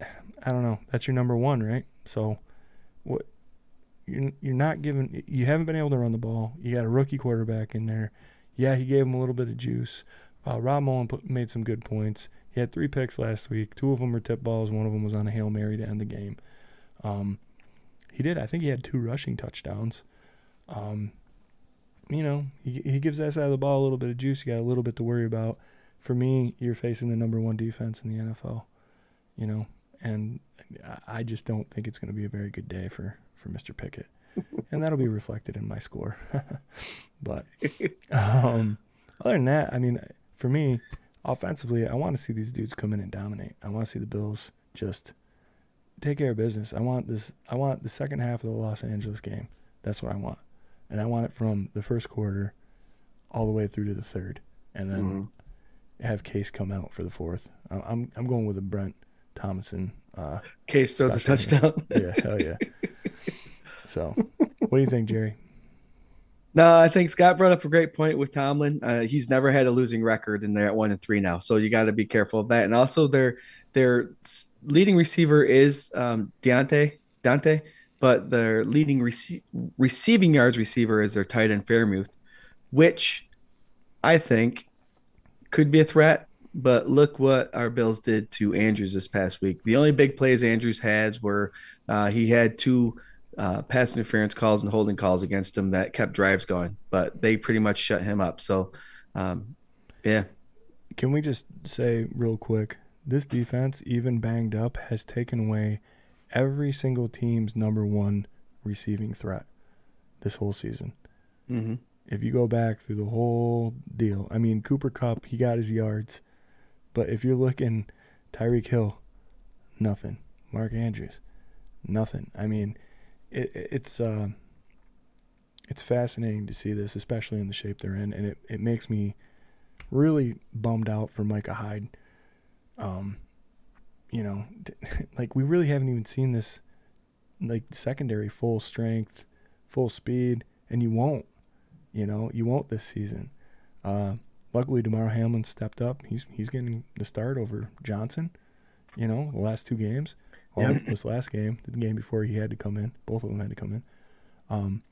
Speaker 2: I don't know. That's your number one, right? So, what? You're not giving. You haven't been able to run the ball. You got a rookie quarterback in there. Yeah, he gave him a little bit of juice. Rob Mullen made some good points. He had 3 picks last week. 2 of them were tip balls. 1 of them was on a Hail Mary to end the game. I think he had 2 rushing touchdowns. He gives that side of the ball a little bit of juice. You got a little bit to worry about. For me, you're facing the number 1 defense in the NFL, and I just don't think it's going to be a very good day for Mr. Pickett. And that'll be reflected in my score. But other than that, for me, offensively, I want to see these dudes come in and dominate. I want to see the Bills just take care of business. I want the second half of the Los Angeles game. That's what I want. And I want it from the first quarter all the way through to the third. And then have Case come out for the fourth. I'm going with a Brent Thomason.
Speaker 3: Case throws a touchdown.
Speaker 2: Yeah, hell yeah. So, what do you think, Jerry?
Speaker 3: No, I think Scott brought up a great point with Tomlin. He's never had a losing record, and they're at 1-3 now. So you got to be careful of that. And also, their leading receiver is Dante, but their leading receiving yards receiver is their tight end Fairmouth, which I think could be a threat. But look what our Bills did to Andrews this past week. The only big plays Andrews had were he had 2 pass interference calls and holding calls against him that kept drives going, but they pretty much shut him up. So, yeah.
Speaker 2: Can we just say real quick, this defense, even banged up, has taken away every single team's number 1 receiving threat this whole season.
Speaker 3: Mm-hmm.
Speaker 2: If you go back through the whole deal, Cooper Kupp, he got his yards. But if you're looking, Tyreek Hill, nothing. Mark Andrews, nothing. It's fascinating to see this, especially in the shape they're in, and it makes me really bummed out for Micah Hyde. We really haven't even seen this, secondary full strength, full speed, and you won't this season. Luckily, DeMar Hamlin stepped up. He's getting the start over Johnson, the last 2 games. Well, this last game, the game before he had to come in. Both of them had to come in.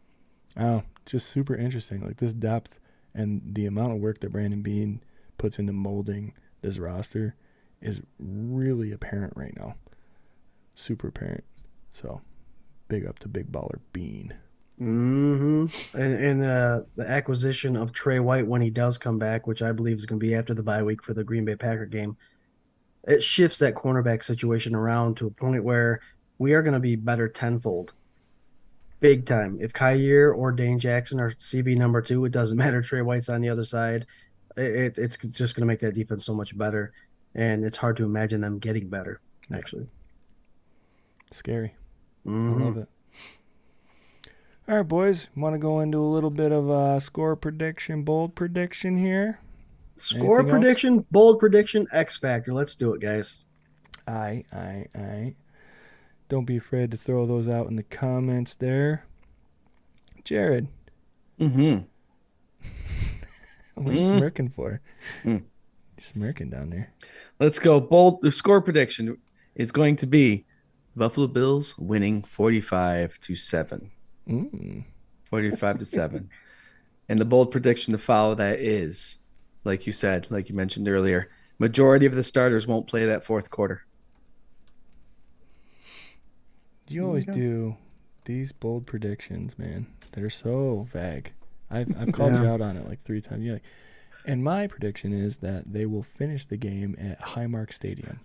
Speaker 2: Just super interesting. This depth and the amount of work that Brandon Beane puts into molding this roster is really apparent right now. Super apparent. So, big up to Big Baller Beane.
Speaker 1: Mm-hmm. And the acquisition of Trey White when he does come back, which I believe is going to be after the bye week for the Green Bay Packer game, it shifts that cornerback situation around to a point where we are going to be better tenfold. Big time. If Kyer or Dane Jackson are CB number 2, it doesn't matter. Trey White's on the other side. It's just going to make that defense so much better. And it's hard to imagine them getting better, actually.
Speaker 2: Scary.
Speaker 1: Mm-hmm.
Speaker 2: I love it. All right, boys. Want to go into a little bit of a score prediction, bold prediction here?
Speaker 1: Score
Speaker 2: Anything
Speaker 1: prediction,
Speaker 2: else?
Speaker 1: bold prediction, X Factor. Let's do it, guys.
Speaker 2: Aye. Don't be afraid to throw those out in the comments there. Jarrod.
Speaker 3: Mm-hmm.
Speaker 2: What are you smirking for? You're smirking down there.
Speaker 3: Let's go. Bold. The score prediction is going to be Buffalo Bills winning 45-7. 45-7. And the bold prediction to follow that is, like you said, like you mentioned earlier, majority of the starters won't play that fourth quarter.
Speaker 2: You always do these bold predictions, man. They're so vague. I've called you out on it 3 times. You're like, and my prediction is that they will finish the game at Highmark Stadium.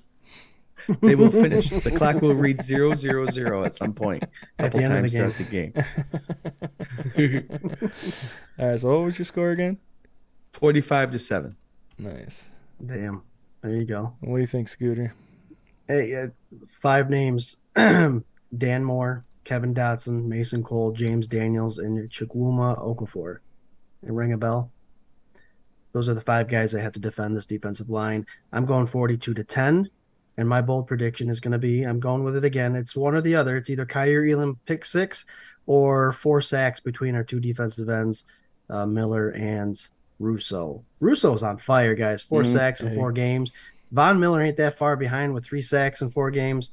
Speaker 3: They will finish. The clock will read 0-0-0 at some point, a couple times throughout the game.
Speaker 2: All right, so what was your score again?
Speaker 3: 45-7.
Speaker 2: Nice.
Speaker 1: Damn. There you go.
Speaker 2: What do you think, Scooter?
Speaker 1: Hey, 5 names. Dan Moore, Kevin Dotson, Mason Cole, James Daniels, and Chukwuma Okafor. And ring a bell? Those are the 5 guys that have to defend this defensive line. I'm going 42-10. And my bold prediction is going to be, I'm going with it again. It's one or the other. It's either Kyer Elam pick 6 or 4 sacks between our 2 defensive ends, Miller and Russo. Russo's on fire, guys. 4 sacks in 4 games. Von Miller ain't that far behind with 3 sacks in 4 games.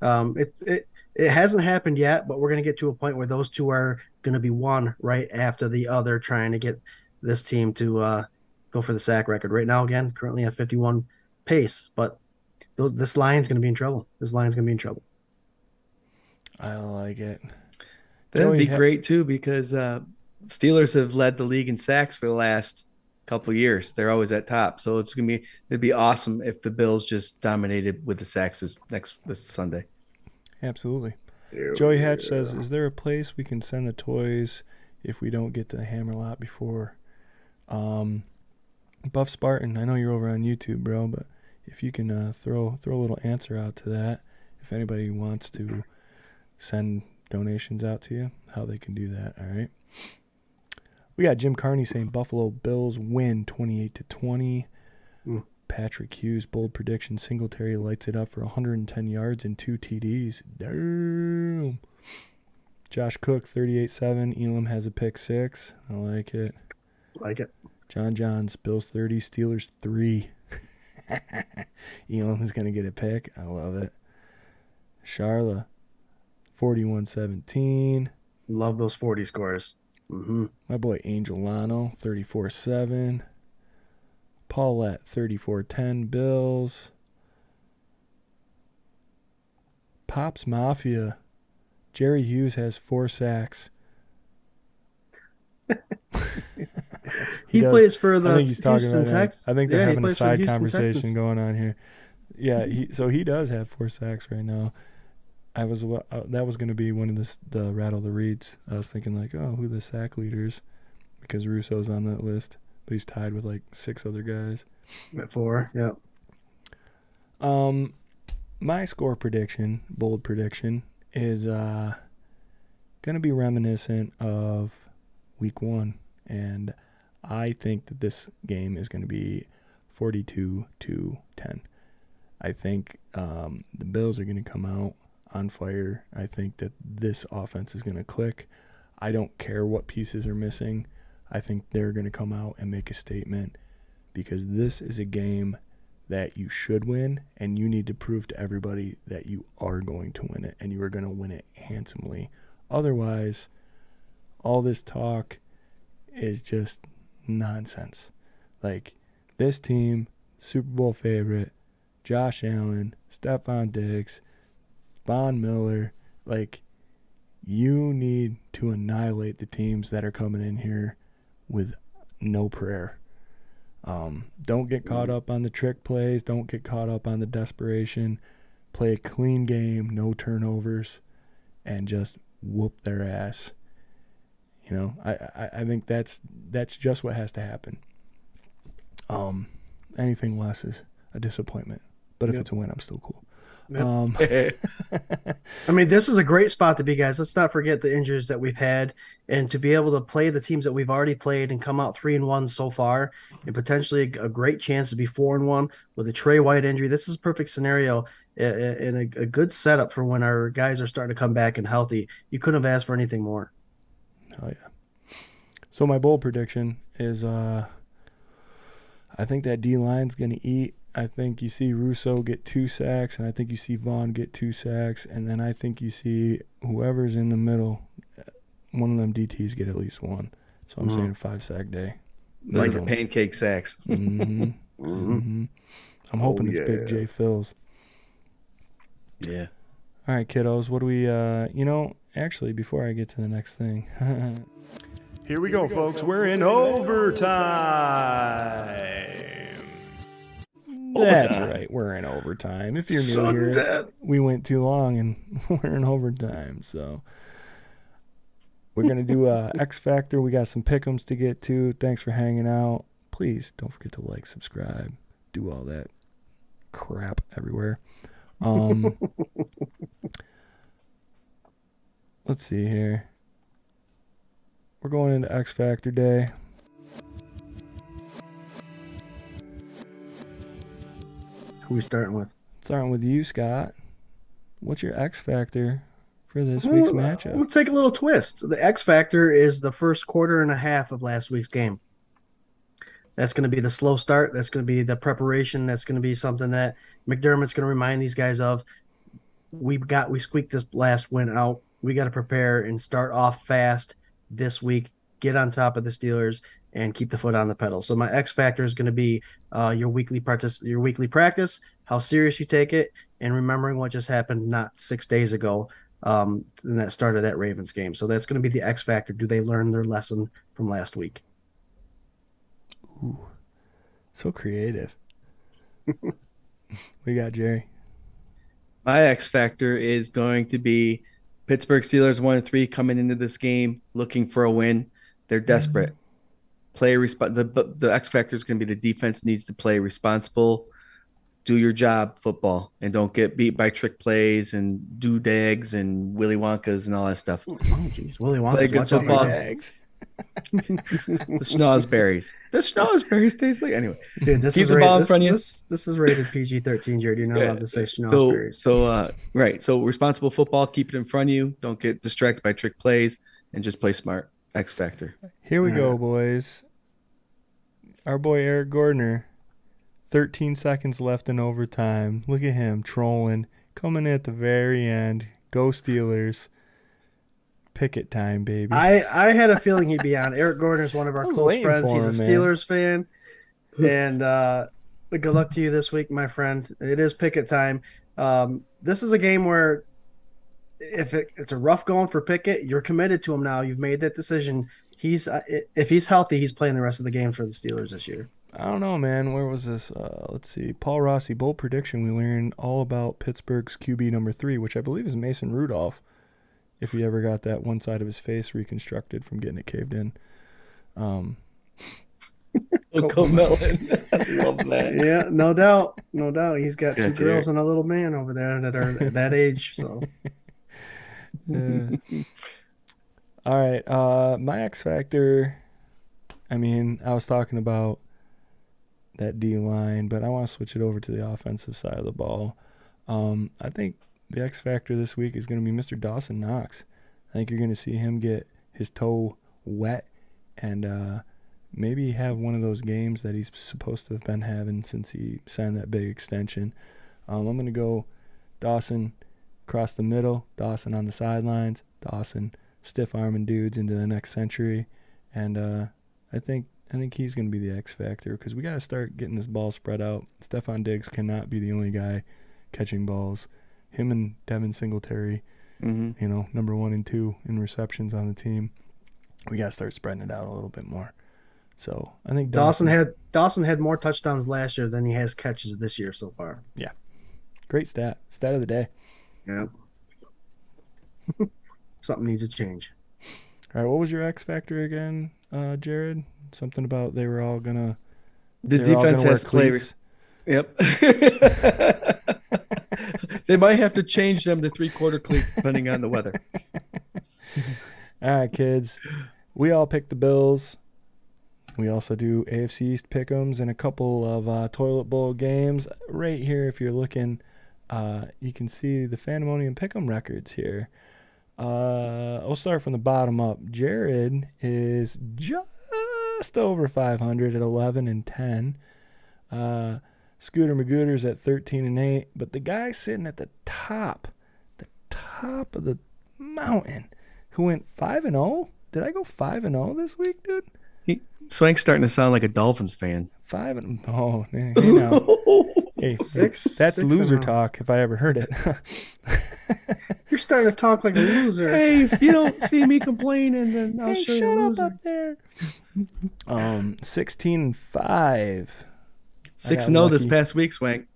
Speaker 1: It hasn't happened yet, but we're going to get to a point where those 2 are going to be one right after the other, trying to get this team to go for the sack record. Right now, again, currently at 51 pace, but this line's going to be in trouble. This line's going to be in trouble.
Speaker 2: I like it.
Speaker 3: That'd
Speaker 2: Joey
Speaker 3: be great too because Steelers have led the league in sacks for the last couple years. They're always at top, so it'd be awesome if the Bills just dominated with the sacks this Sunday.
Speaker 2: Absolutely. Joey Hatch says, "Is there a place we can send the toys if we don't get to the Hammerlot before?" Buff Spartan, I know you're over on YouTube, bro, but if you can throw a little answer out to that, if anybody wants to send donations out to you, how they can do that. All right. We got Jim Carney saying Buffalo Bills win 28-20. Patrick Hughes, bold prediction. Singletary lights it up for 110 yards and 2 TDs. Damn. Josh Cook, 38-7. Elam has a pick 6. I like it.
Speaker 1: Like it.
Speaker 2: John Johns, Bills 30, Steelers 3. Elam is going to get a pick. I love it. Charla, 41-17.
Speaker 1: Love those 40 scores. Mm-hmm.
Speaker 2: My boy Angel Lano, 34-7. Paulette, 34-10. Bills. Pops Mafia. Jerry Hughes has 4 sacks.
Speaker 1: He plays for the
Speaker 2: I think he's talking
Speaker 1: Houston
Speaker 2: about
Speaker 1: Texans.
Speaker 2: I think they're having a side
Speaker 1: Houston,
Speaker 2: conversation
Speaker 1: Texans.
Speaker 2: going on here. Yeah, he does have 4 sacks right now. That was going to be one of the Rattle the Reeds. I was thinking like, oh, who are the sack leaders? Because Russo's on that list, but he's tied with like 6 other guys.
Speaker 1: At 4, yeah.
Speaker 2: My score prediction, bold prediction, is going to be reminiscent of Week 1, and I think that this game is going to be 42-10. I think the Bills are going to come out on fire. I think that this offense is going to click. I don't care what pieces are missing. I think they're going to come out and make a statement because this is a game that you should win, and you need to prove to everybody that you are going to win it, and you are going to win it handsomely. Otherwise, all this talk is just nonsense. Like, this team, Super Bowl favorite, Josh Allen, Stephon Diggs, Von Miller, like, you need to annihilate the teams that are coming in here with no prayer. Don't get caught up on the trick plays. Don't get caught up on the desperation. Play a clean game, no turnovers, and just whoop their ass. You know, I think that's just what has to happen. Anything less is a disappointment. But if it's a win, I'm still cool.
Speaker 1: I mean, this is a great spot to be, guys. Let's not forget the injuries that we've had, and to be able to play the teams that we've already played and come out 3-1 so far, and potentially a great chance to be 4-1 with a Trey White injury. This is a perfect scenario and a good setup for when our guys are starting to come back and healthy. You couldn't have asked for anything more.
Speaker 2: Oh yeah. So my bold prediction is, I think that D line's gonna eat. I think you see Russo get 2 sacks, and I think you see Vaughn get 2 sacks, and then I think you see whoever's in the middle, one of them DTs get at least 1. So I'm saying a 5-sack day.
Speaker 3: Like the pancake sacks.
Speaker 2: I'm hoping it's Big J Phil's.
Speaker 3: Yeah.
Speaker 2: All right, kiddos. What do we? Actually, before I get to the next thing,
Speaker 5: Here we go, folks. We're in overtime.
Speaker 2: That's right. We're in overtime. If you're new here, we went too long and we're in overtime. So we're going to do X Factor. We got some pick'ems to get to. Thanks for hanging out. Please don't forget to like, subscribe, do all that crap everywhere. Let's see here. We're going into X Factor Day.
Speaker 1: Who are we starting with?
Speaker 2: Starting with you, Scott. What's your X Factor for this week's matchup?
Speaker 1: We'll take a little twist. The X Factor is the first quarter and a half of last week's game. That's going to be the slow start. That's going to be the preparation. That's going to be something that McDermott's going to remind these guys of. We squeaked this last win out. We got to prepare and start off fast this week. Get on top of the Steelers and keep the foot on the pedal. So my X factor is going to be your weekly practice, how serious you take it, and remembering what just happened not 6 days ago in that start of that Ravens game. So that's going to be the X factor. Do they learn their lesson from last week?
Speaker 2: Ooh, so creative. We got Jerry.
Speaker 3: My X factor is going to be Pittsburgh Steelers 1-3 coming into this game looking for a win. They're desperate. The X factor is going to be the defense needs to play responsible, do your job football, and don't get beat by trick plays and doodags and Willy Wonkas and all that stuff.
Speaker 1: Oh, jeez, Willy Wonka.
Speaker 3: Play good football. The schnozberries. The schnozberries taste like anyway.
Speaker 1: Dude, this
Speaker 3: Keep
Speaker 1: is
Speaker 3: the ball in front of you.
Speaker 1: This is rated PG-13, Jared. You're not allowed to say
Speaker 3: So,
Speaker 1: schnozberries.
Speaker 3: right. So responsible football, keep it in front of you. Don't get distracted by trick plays and just play smart. X factor.
Speaker 2: Here we go, boys. Our boy Eric Gordner, 13 seconds left in overtime. Look at him trolling, coming in at the very end. Go Steelers. Picket time, baby.
Speaker 1: I had a feeling he'd be on. Eric Gordner is one of our
Speaker 2: I was
Speaker 1: close
Speaker 2: waiting
Speaker 1: friends.
Speaker 2: for
Speaker 1: He's a
Speaker 2: him, man.
Speaker 1: Steelers fan. And good luck to you this week, my friend. It is Pickett time. This is a game where it's a rough going for Pickett. You're committed to him now. You've made that decision. If he's healthy, he's playing the rest of the game for the Steelers this year.
Speaker 2: I don't know, man. Where was this? Let's see. Paul Rossi, bold prediction. We learned all about Pittsburgh's QB number 3, which I believe is Mason Rudolph, if he ever got that one side of his face reconstructed from getting it caved in.
Speaker 3: Melon. Love that.
Speaker 1: Yeah, no doubt. No doubt. He's got two
Speaker 3: Jared.
Speaker 1: girls and a little man over there that are that age. So
Speaker 2: All right. My X factor, I mean, I was talking about that D line, but I want to switch it over to the offensive side of the ball. I think the X factor this week is going to be Mr. Dawson Knox. I think you're going to see him get his toe wet and maybe have one of those games that he's supposed to have been having since he signed that big extension. I'm going to go Dawson across the middle, Dawson on the sidelines, Dawson stiff arming dudes into the next century, and I think he's going to be the X factor because we got to start getting this ball spread out. Stephon Diggs cannot be the only guy catching balls. Him and Devin Singletary, number 1 and 2 in receptions on the team. We got to start spreading it out a little bit more. So I think
Speaker 1: Dawson had more touchdowns last year than he has catches this year so far.
Speaker 2: Yeah, great stat of the day.
Speaker 1: Yeah. Something needs to change.
Speaker 2: All right, what was your X factor again, Jarrod? Something about they were all gonna.
Speaker 3: The defense has to play. Yep. They might have to change them to 3/4 cleats depending on the weather.
Speaker 2: All right, kids. We all picked the Bills. We also do AFC East pick'ems and a couple of toilet bowl games. Right here, if you're looking, you can see the Fandemonium pick'em records here. I'll start from the bottom up. Jarrod is just over 500 at 11-10. Scooter Magooter's at 13-8. But the guy sitting at the top of the mountain, who went 5-0. Did I go 5-0 this week, dude?
Speaker 3: Swank's starting to sound like a Dolphins fan.
Speaker 2: 5-0. Oh, hey now. Hey, that's loser talk if I ever heard it.
Speaker 1: You're starting to talk like a loser.
Speaker 3: Hey, if you don't see me complaining, then I'll show you a loser.
Speaker 2: Shut up there. 16-5.
Speaker 3: 6-0 this past week, Swank.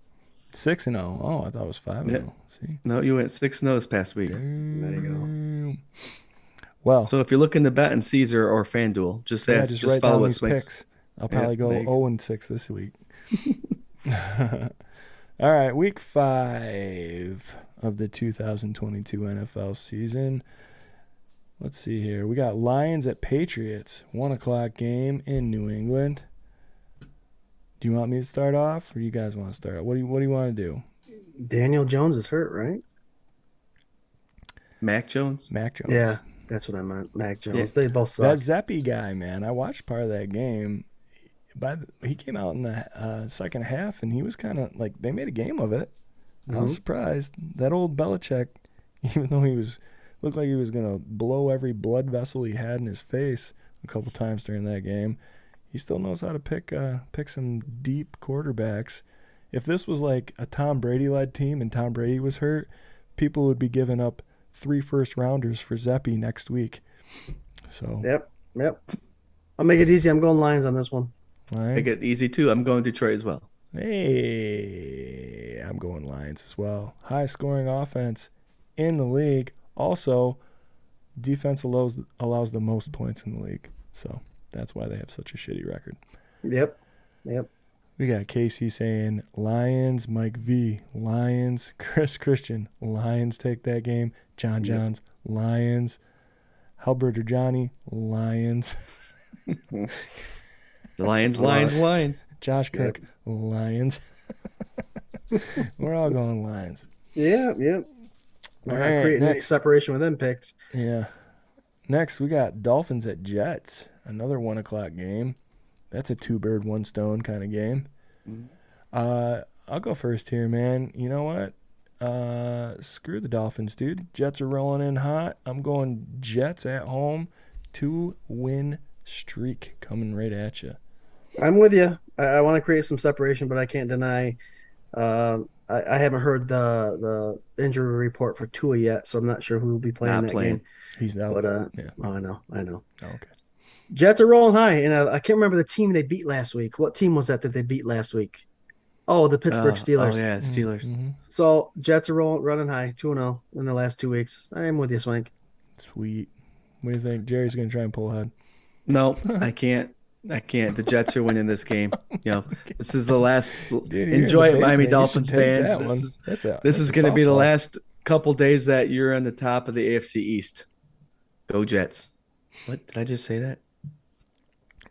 Speaker 2: 6-0. Oh, I thought it was 5-0.
Speaker 3: Yeah.
Speaker 2: See?
Speaker 3: No, you went 6-0 this past week.
Speaker 1: There you go.
Speaker 2: Well,
Speaker 3: so if you're looking to bet in Caesar or FanDuel, just
Speaker 2: write
Speaker 3: follow
Speaker 2: down
Speaker 3: what
Speaker 2: these
Speaker 3: Swank's.
Speaker 2: picks. I'll probably go
Speaker 3: there you go.
Speaker 2: 0-6 this week. All right, week 5 of the 2022 NFL season. Let's see here. We got Lions at Patriots, 1:00 game in New England. Do you want me to start off, or you guys want to start off? What do you want to do?
Speaker 1: Daniel Jones is hurt, right?
Speaker 3: Mac Jones?
Speaker 2: Mac Jones.
Speaker 1: Yeah, that's what I meant. Mac Jones.
Speaker 3: Yeah.
Speaker 1: They both suck.
Speaker 2: That Zeppi guy, man. I watched part of that game. He came out in the second half, and he was kind of like, they made a game of it. I was surprised. That old Belichick, even though looked like he was going to blow every blood vessel he had in his face a couple times during that game, he still knows how to pick some deep quarterbacks. If this was like a Tom Brady-led team and Tom Brady was hurt, people would be giving up 3 first-rounders for Zeppi next week. So
Speaker 1: Yep. I'll make it easy. I'm going Lions on this one.
Speaker 2: Lions.
Speaker 3: Make it easy too. I'm going Detroit as well.
Speaker 2: Hey, I'm going Lions as well. High-scoring offense in the league. Also, defense allows the most points in the league. So that's why they have such a shitty record.
Speaker 1: Yep.
Speaker 2: We got Casey saying Lions, Mike V, Lions, Christian, Lions take that game. John's, Lions. Halbert or Johnny, Lions.
Speaker 3: The Lions.
Speaker 2: Josh Cook, Lions. We're all going Lions.
Speaker 1: Yeah. We're not creating any separation with them picks.
Speaker 2: Yeah. Next, we got Dolphins at Jets. Another 1 o'clock game. That's a 2-bird, 1-stone kind of game. I'll go first here, man. You know what? Screw the Dolphins, dude. Jets are rolling in hot. I'm going Jets at home. 2-win streak coming right at you.
Speaker 1: I'm with you. I want to create some separation, but I can't deny. I haven't heard the injury report for Tua yet, so I'm not sure who will be playing game.
Speaker 2: He's out.
Speaker 1: But
Speaker 2: yeah.
Speaker 1: Oh, I know.
Speaker 2: Oh, okay.
Speaker 1: Jets are rolling high, and I can't remember the team they beat last week. What team was that they beat last week? Oh, the Pittsburgh Steelers.
Speaker 3: Oh, yeah, Steelers.
Speaker 2: Mm-hmm.
Speaker 1: So Jets are running high, 2-0 in the last 2 weeks. I am with you, Swank.
Speaker 2: Sweet. What do you think? Jerry's going to try and pull ahead.
Speaker 3: No, I can't. The Jets are winning this game. This is the last.
Speaker 2: Dude,
Speaker 3: enjoy it, Miami Dolphins fans. This is going to be the last couple days that you're on the top of the AFC East. Go Jets. What? Did I just say that?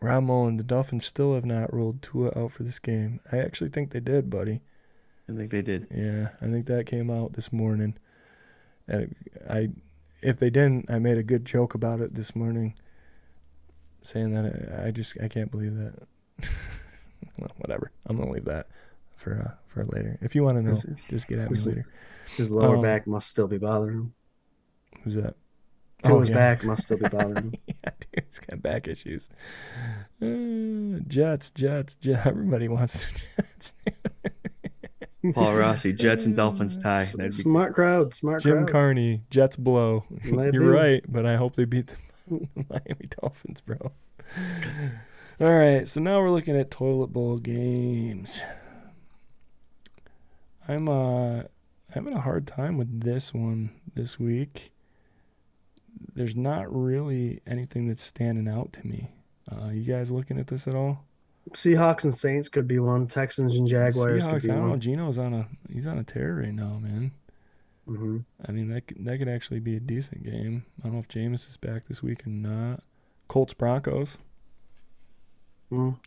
Speaker 2: Ron Mullen, the Dolphins still have not ruled Tua out for this game. I actually think they did, buddy.
Speaker 3: I think they did.
Speaker 2: Yeah, I think that came out this morning. And if they didn't, I made a good joke about it this morning, saying that I can't believe that. Well, whatever. I'm gonna leave that for later. If you want to know, just get at me later.
Speaker 1: His lower back must still be bothering him.
Speaker 2: Who's that?
Speaker 1: Tua's back must still be bothering him.
Speaker 2: Yeah, dude, he's got back issues. Jets. Everybody wants the Jets.
Speaker 3: Paul Rossi, Jets and Dolphins tie.
Speaker 1: Smart crowd.
Speaker 2: Jim Carney, Jets blow. You're right, but I hope they beat the Miami Dolphins, bro. All right, so now we're looking at toilet bowl games. I'm having a hard time with this one this week. There's not really anything that's standing out to me. You guys looking at this at all?
Speaker 1: Seahawks and Saints could be one. Texans and Jaguars could be
Speaker 2: I don't know.
Speaker 1: one.
Speaker 2: Gino's on a tear right now, man.
Speaker 1: Mm-hmm.
Speaker 2: I mean, that could actually be a decent game. I don't know if Jameis is back this week or not. Colts Broncos.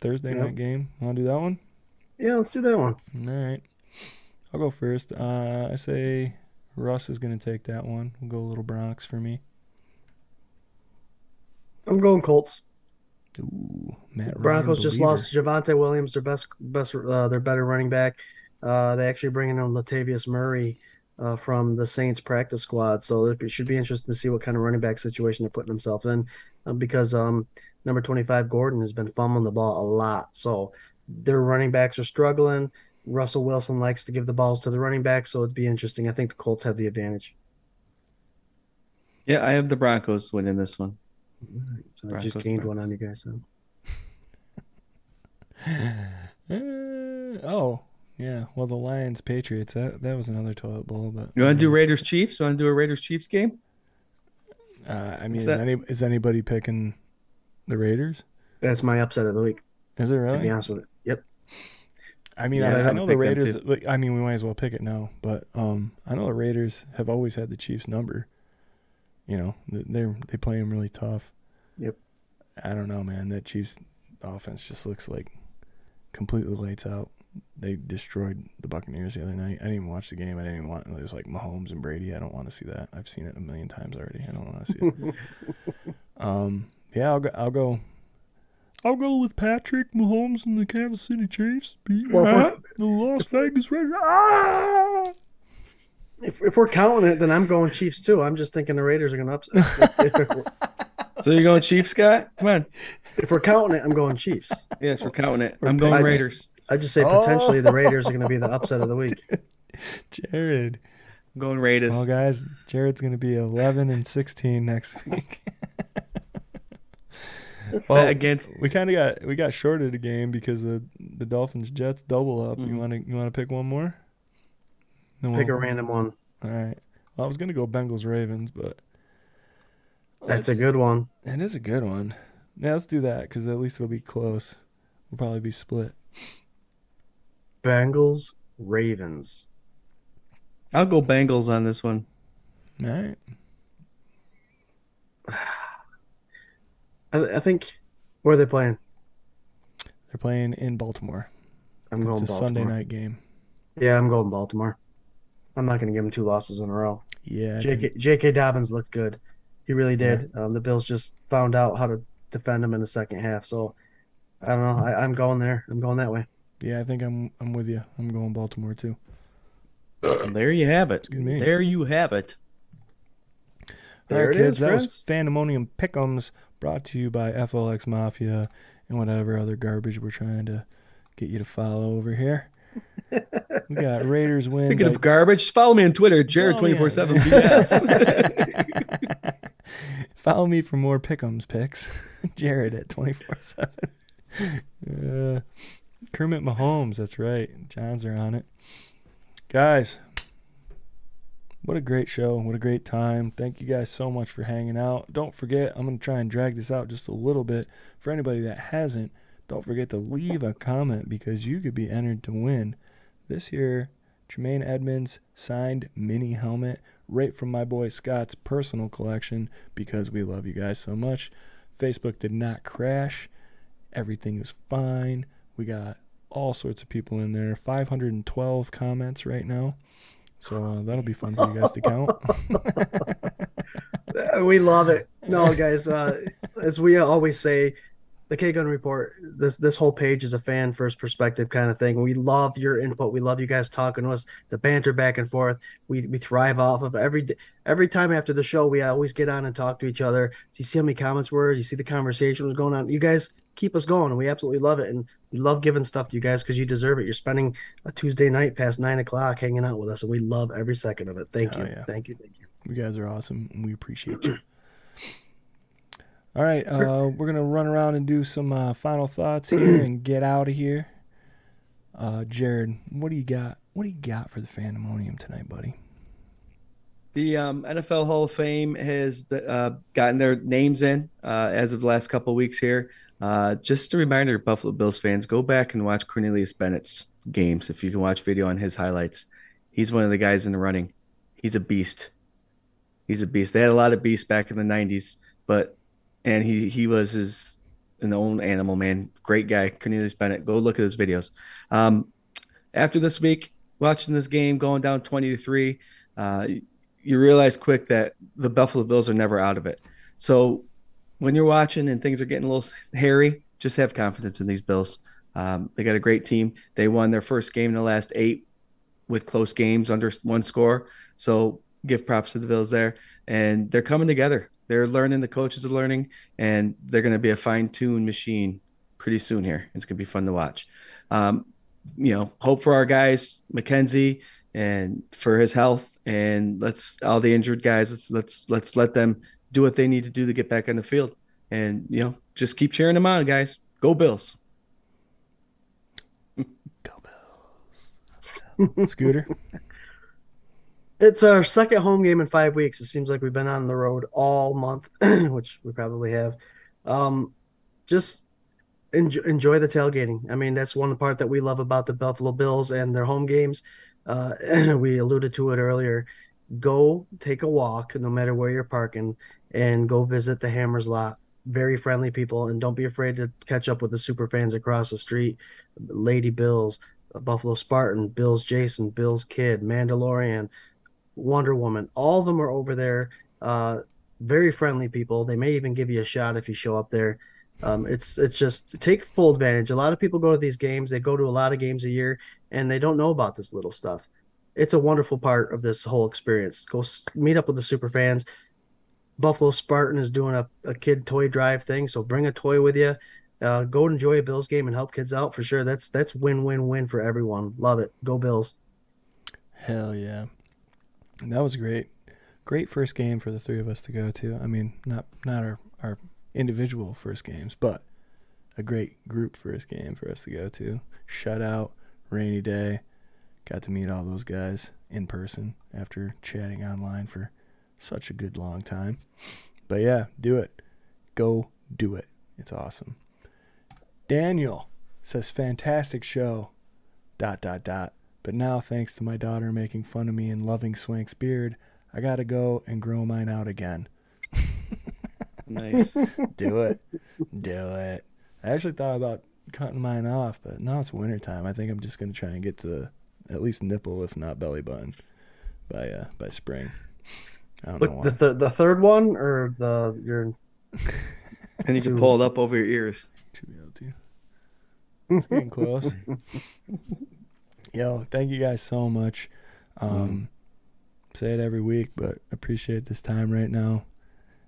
Speaker 2: Thursday night game. Want to do that one?
Speaker 1: Yeah, let's do that one.
Speaker 2: All right. I'll go first. I say Russ is going to take that one. We'll go a little Bronx for me.
Speaker 1: I'm going Colts.
Speaker 2: Ooh, Matt Ryan,
Speaker 1: Broncos just
Speaker 2: believer.
Speaker 1: lost Javonte Williams, their their better running back. They actually bring in Latavius Murray from the Saints practice squad, so it should be interesting to see what kind of running back situation they're putting themselves in, because number 25 Gordon has been fumbling the ball a lot, so their running backs are struggling. Russell Wilson likes to give the balls to the running back, so it'd be interesting. I think the Colts have the advantage.
Speaker 3: Yeah, I have the Broncos winning this one.
Speaker 1: So I just gained one on you guys. So.
Speaker 2: Oh, yeah. Well, the Lions Patriots, that was another toilet bowl. But
Speaker 3: You want to do Raiders Chiefs? You want to do a Raiders Chiefs game?
Speaker 2: I mean, is anybody picking the Raiders?
Speaker 1: That's my upset of the week.
Speaker 2: Is it really?
Speaker 1: To be honest with it. Yep.
Speaker 2: I mean,
Speaker 3: Yeah,
Speaker 2: I know the Raiders. I mean, we might as well pick it now. But I know the Raiders have always had the Chiefs number. You know, they play them really tough.
Speaker 1: Yep.
Speaker 2: I don't know, man. That Chiefs offense just looks like completely lights out. They destroyed the Buccaneers the other night. I didn't even watch the game. I didn't even want. It was like Mahomes and Brady. I don't want to see that. I've seen it a million times already. I don't want to see it. Yeah, I'll go. I'll go with Patrick Mahomes and the Kansas City Chiefs. The Las Vegas Raiders. Ah!
Speaker 1: If we're counting it, then I'm going Chiefs too. I'm just thinking the Raiders are going to upset.
Speaker 3: So you're going Chiefs, Scott? Come on.
Speaker 1: If we're counting it, I'm going Chiefs.
Speaker 3: Yes, we're counting it.
Speaker 2: We're
Speaker 3: I'm going
Speaker 1: I
Speaker 3: Raiders.
Speaker 1: I just say potentially the Raiders are going to be the upset of the week.
Speaker 2: Jarrod.
Speaker 3: I'm going Raiders.
Speaker 2: Well, guys, Jared's going to be 11-16 next week. Well,
Speaker 3: against
Speaker 2: we got shorted a game because the Dolphins Jets double up. You want to pick one more?
Speaker 1: Pick a random one.
Speaker 2: All right. Well, I was gonna go Bengals Ravens, but
Speaker 1: That's a good one.
Speaker 2: It is a good one. Yeah, let's do that because at least it'll be close. We'll probably be split.
Speaker 1: Bengals, Ravens.
Speaker 3: I'll go Bengals on this one.
Speaker 2: All right.
Speaker 1: I think where are they playing?
Speaker 2: They're playing in Baltimore.
Speaker 1: I'm going
Speaker 2: It's a
Speaker 1: Baltimore.
Speaker 2: Sunday night game.
Speaker 1: Yeah, I'm going Baltimore. I'm not going to give them 2 losses in a row.
Speaker 2: Yeah.
Speaker 1: J.K. Dobbins looked good. He really did. The Bills just found out how to defend him in the second half. So I don't know. I'm going there. I'm going that way.
Speaker 2: Yeah, I think I'm with you. I'm going Baltimore too.
Speaker 3: There you have it.
Speaker 2: Excuse me.
Speaker 3: There you have it.
Speaker 1: There
Speaker 2: All right,
Speaker 1: it
Speaker 2: kids.
Speaker 1: is,
Speaker 2: That was
Speaker 1: friends.
Speaker 2: Fandemonium Pick'ems brought to you by FLX Mafia and whatever other garbage we're trying to get you to follow over here. We got Raiders win.
Speaker 3: Speaking of garbage, just follow me on Twitter, Jarrod247BF.
Speaker 2: Follow me for more Pick'ems picks. Jarrod at 24/7. Kermit Mahomes, that's right. Johns are on it. Guys, what a great show. What a great time. Thank you guys so much for hanging out. Don't forget, I'm going to try and drag this out just a little bit. For anybody that hasn't, don't forget to leave a comment because you could be entered to win this year Tremaine Edmonds signed mini helmet right from my boy Scott's personal collection because we love you guys so much. Facebook did not crash. Everything is fine. We got all sorts of people in there. 512 comments right now. So that'll be fun for you guys to count.
Speaker 1: We love it. No, guys, as we always say, the K-Gun Report, this whole page is a fan first perspective kind of thing. We love your input. We love you guys talking to us, the banter back and forth. We thrive off of every time after the show. We always get on and talk to each other. You see how many comments were? You see the conversation was going on. You guys keep us going, and we absolutely love it. And we love giving stuff to you guys because you deserve it. You're spending a Tuesday night past 9:00 hanging out with us, and we love every second of it. Thank you.
Speaker 2: Yeah.
Speaker 1: Thank you.
Speaker 2: You guys are awesome, and we appreciate you. All right, we're going to run around and do some final thoughts here and get out of here. Jarrod, what do you got? What do you got for the Fandemonium tonight, buddy?
Speaker 3: The NFL Hall of Fame has gotten their names in as of the last couple of weeks here. Just a reminder, Buffalo Bills fans, go back and watch Cornelius Bennett's games. If you can watch video on his highlights, he's one of the guys in the running. He's a beast. He's a beast. They had a lot of beasts back in the 90s, and he was his own animal, man. Great guy, Cornelius Bennett. Go look at his videos. After this week, watching this game going down 20-3, you realize quick that the Buffalo Bills are never out of it. So when you're watching and things are getting a little hairy, just have confidence in these Bills. They got a great team. They won their first game in the last 8 with close games under one score. So give props to the Bills there. And they're coming together. They're learning, the coaches are learning, and they're going to be a fine-tuned machine pretty soon here. It's going to be fun to watch. Hope for our guys, McKenzie, and for his health, and all the injured guys, let's let them do what they need to do to get back on the field. And, just keep cheering them on, guys. Go Bills.
Speaker 2: Go Bills. Scooter?
Speaker 1: It's our second home game in 5 weeks. It seems like we've been on the road all month, which we probably have. Just enjoy the tailgating. I mean, that's one part that we love about the Buffalo Bills and their home games. We alluded to it earlier. Go take a walk, no matter where you're parking, and go visit the Hammers lot. Very friendly people, and don't be afraid to catch up with the super fans across the street. Lady Bills, Buffalo Spartan, Bills Jason, Bills Kid, Mandalorian, Wonder Woman, all of them are over there. Very friendly people. They may even give you a shot if you show up there. It's just take full advantage. A lot of people go to these games. They go to a lot of games a year, and they don't know about this little stuff. It's a wonderful part of this whole experience. Go meet up with the super fans. Buffalo Spartan is doing a kid toy drive thing. So bring a toy with you. Go enjoy a Bills game and help kids out for sure. That's win-win-win for everyone. Love it. Go Bills.
Speaker 2: Hell yeah. And that was great. Great first game for the three of us to go to. I mean, not our individual first games, but a great group first game for us to go to. Shutout, rainy day. Got to meet all those guys in person after chatting online for such a good long time. But yeah, do it. Go do it. It's awesome. Daniel says, fantastic show, ... But now, thanks to my daughter making fun of me and loving Swank's beard, I gotta go and grow mine out again.
Speaker 3: Nice.
Speaker 2: Do it. Do it. I actually thought about cutting mine off, but now it's wintertime. I think I'm just going to try and get to the, at least nipple, if not belly button, by spring. I don't know why.
Speaker 1: The third one or your
Speaker 3: And you can pull it up over your ears.
Speaker 2: Should be able to. It's getting close. Yo, thank you guys so much. Say it every week, but appreciate this time right now.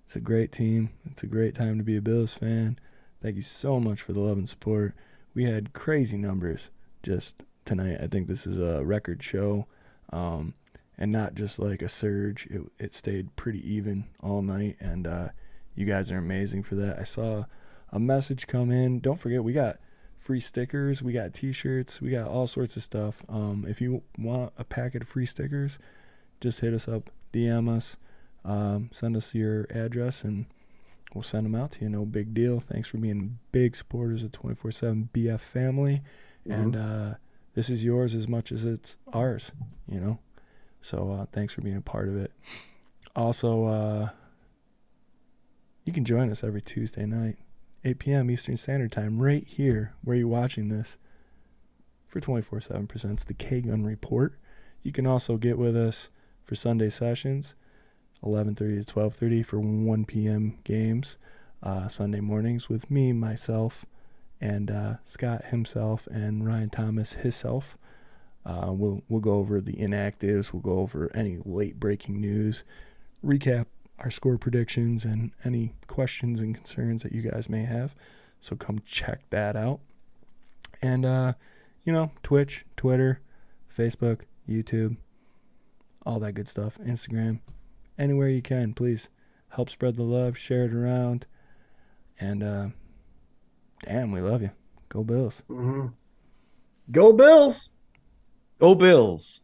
Speaker 2: It's a great team. It's a great time to be a Bills fan. Thank you so much for the love and support. We had crazy numbers just tonight. I think this is a record show, and not just like a surge. It stayed pretty even all night, and you guys are amazing for that. I saw a message come in. Don't forget, we got free stickers, we got t-shirts, we got all sorts of stuff. If you want a packet of free stickers, just hit us up, DM us, send us your address, and we'll send them out to you. No big deal. Thanks for being big supporters of 24/7 BF family. And this is yours as much as it's ours, you know. So thanks for being a part of it. Also, you can join us every Tuesday night, 8 p.m. Eastern Standard Time, right here where you're watching this, for 24/7 Presents the K-Gun Report. You can also get with us for Sunday sessions, 11:30 to 12:30 for 1 p.m. games, Sunday mornings with me, myself, and Scott himself, and Ryan Thomas himself. We'll go over the inactives. We'll go over any late breaking news, recap our score predictions, and any questions and concerns that you guys may have. So come check that out. And, Twitch, Twitter, Facebook, YouTube, all that good stuff, Instagram, anywhere you can, please help spread the love, share it around. And, damn, we love you. Go Bills.
Speaker 1: Mm-hmm. Go Bills.
Speaker 3: Go Bills.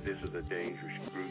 Speaker 5: This is a dangerous group.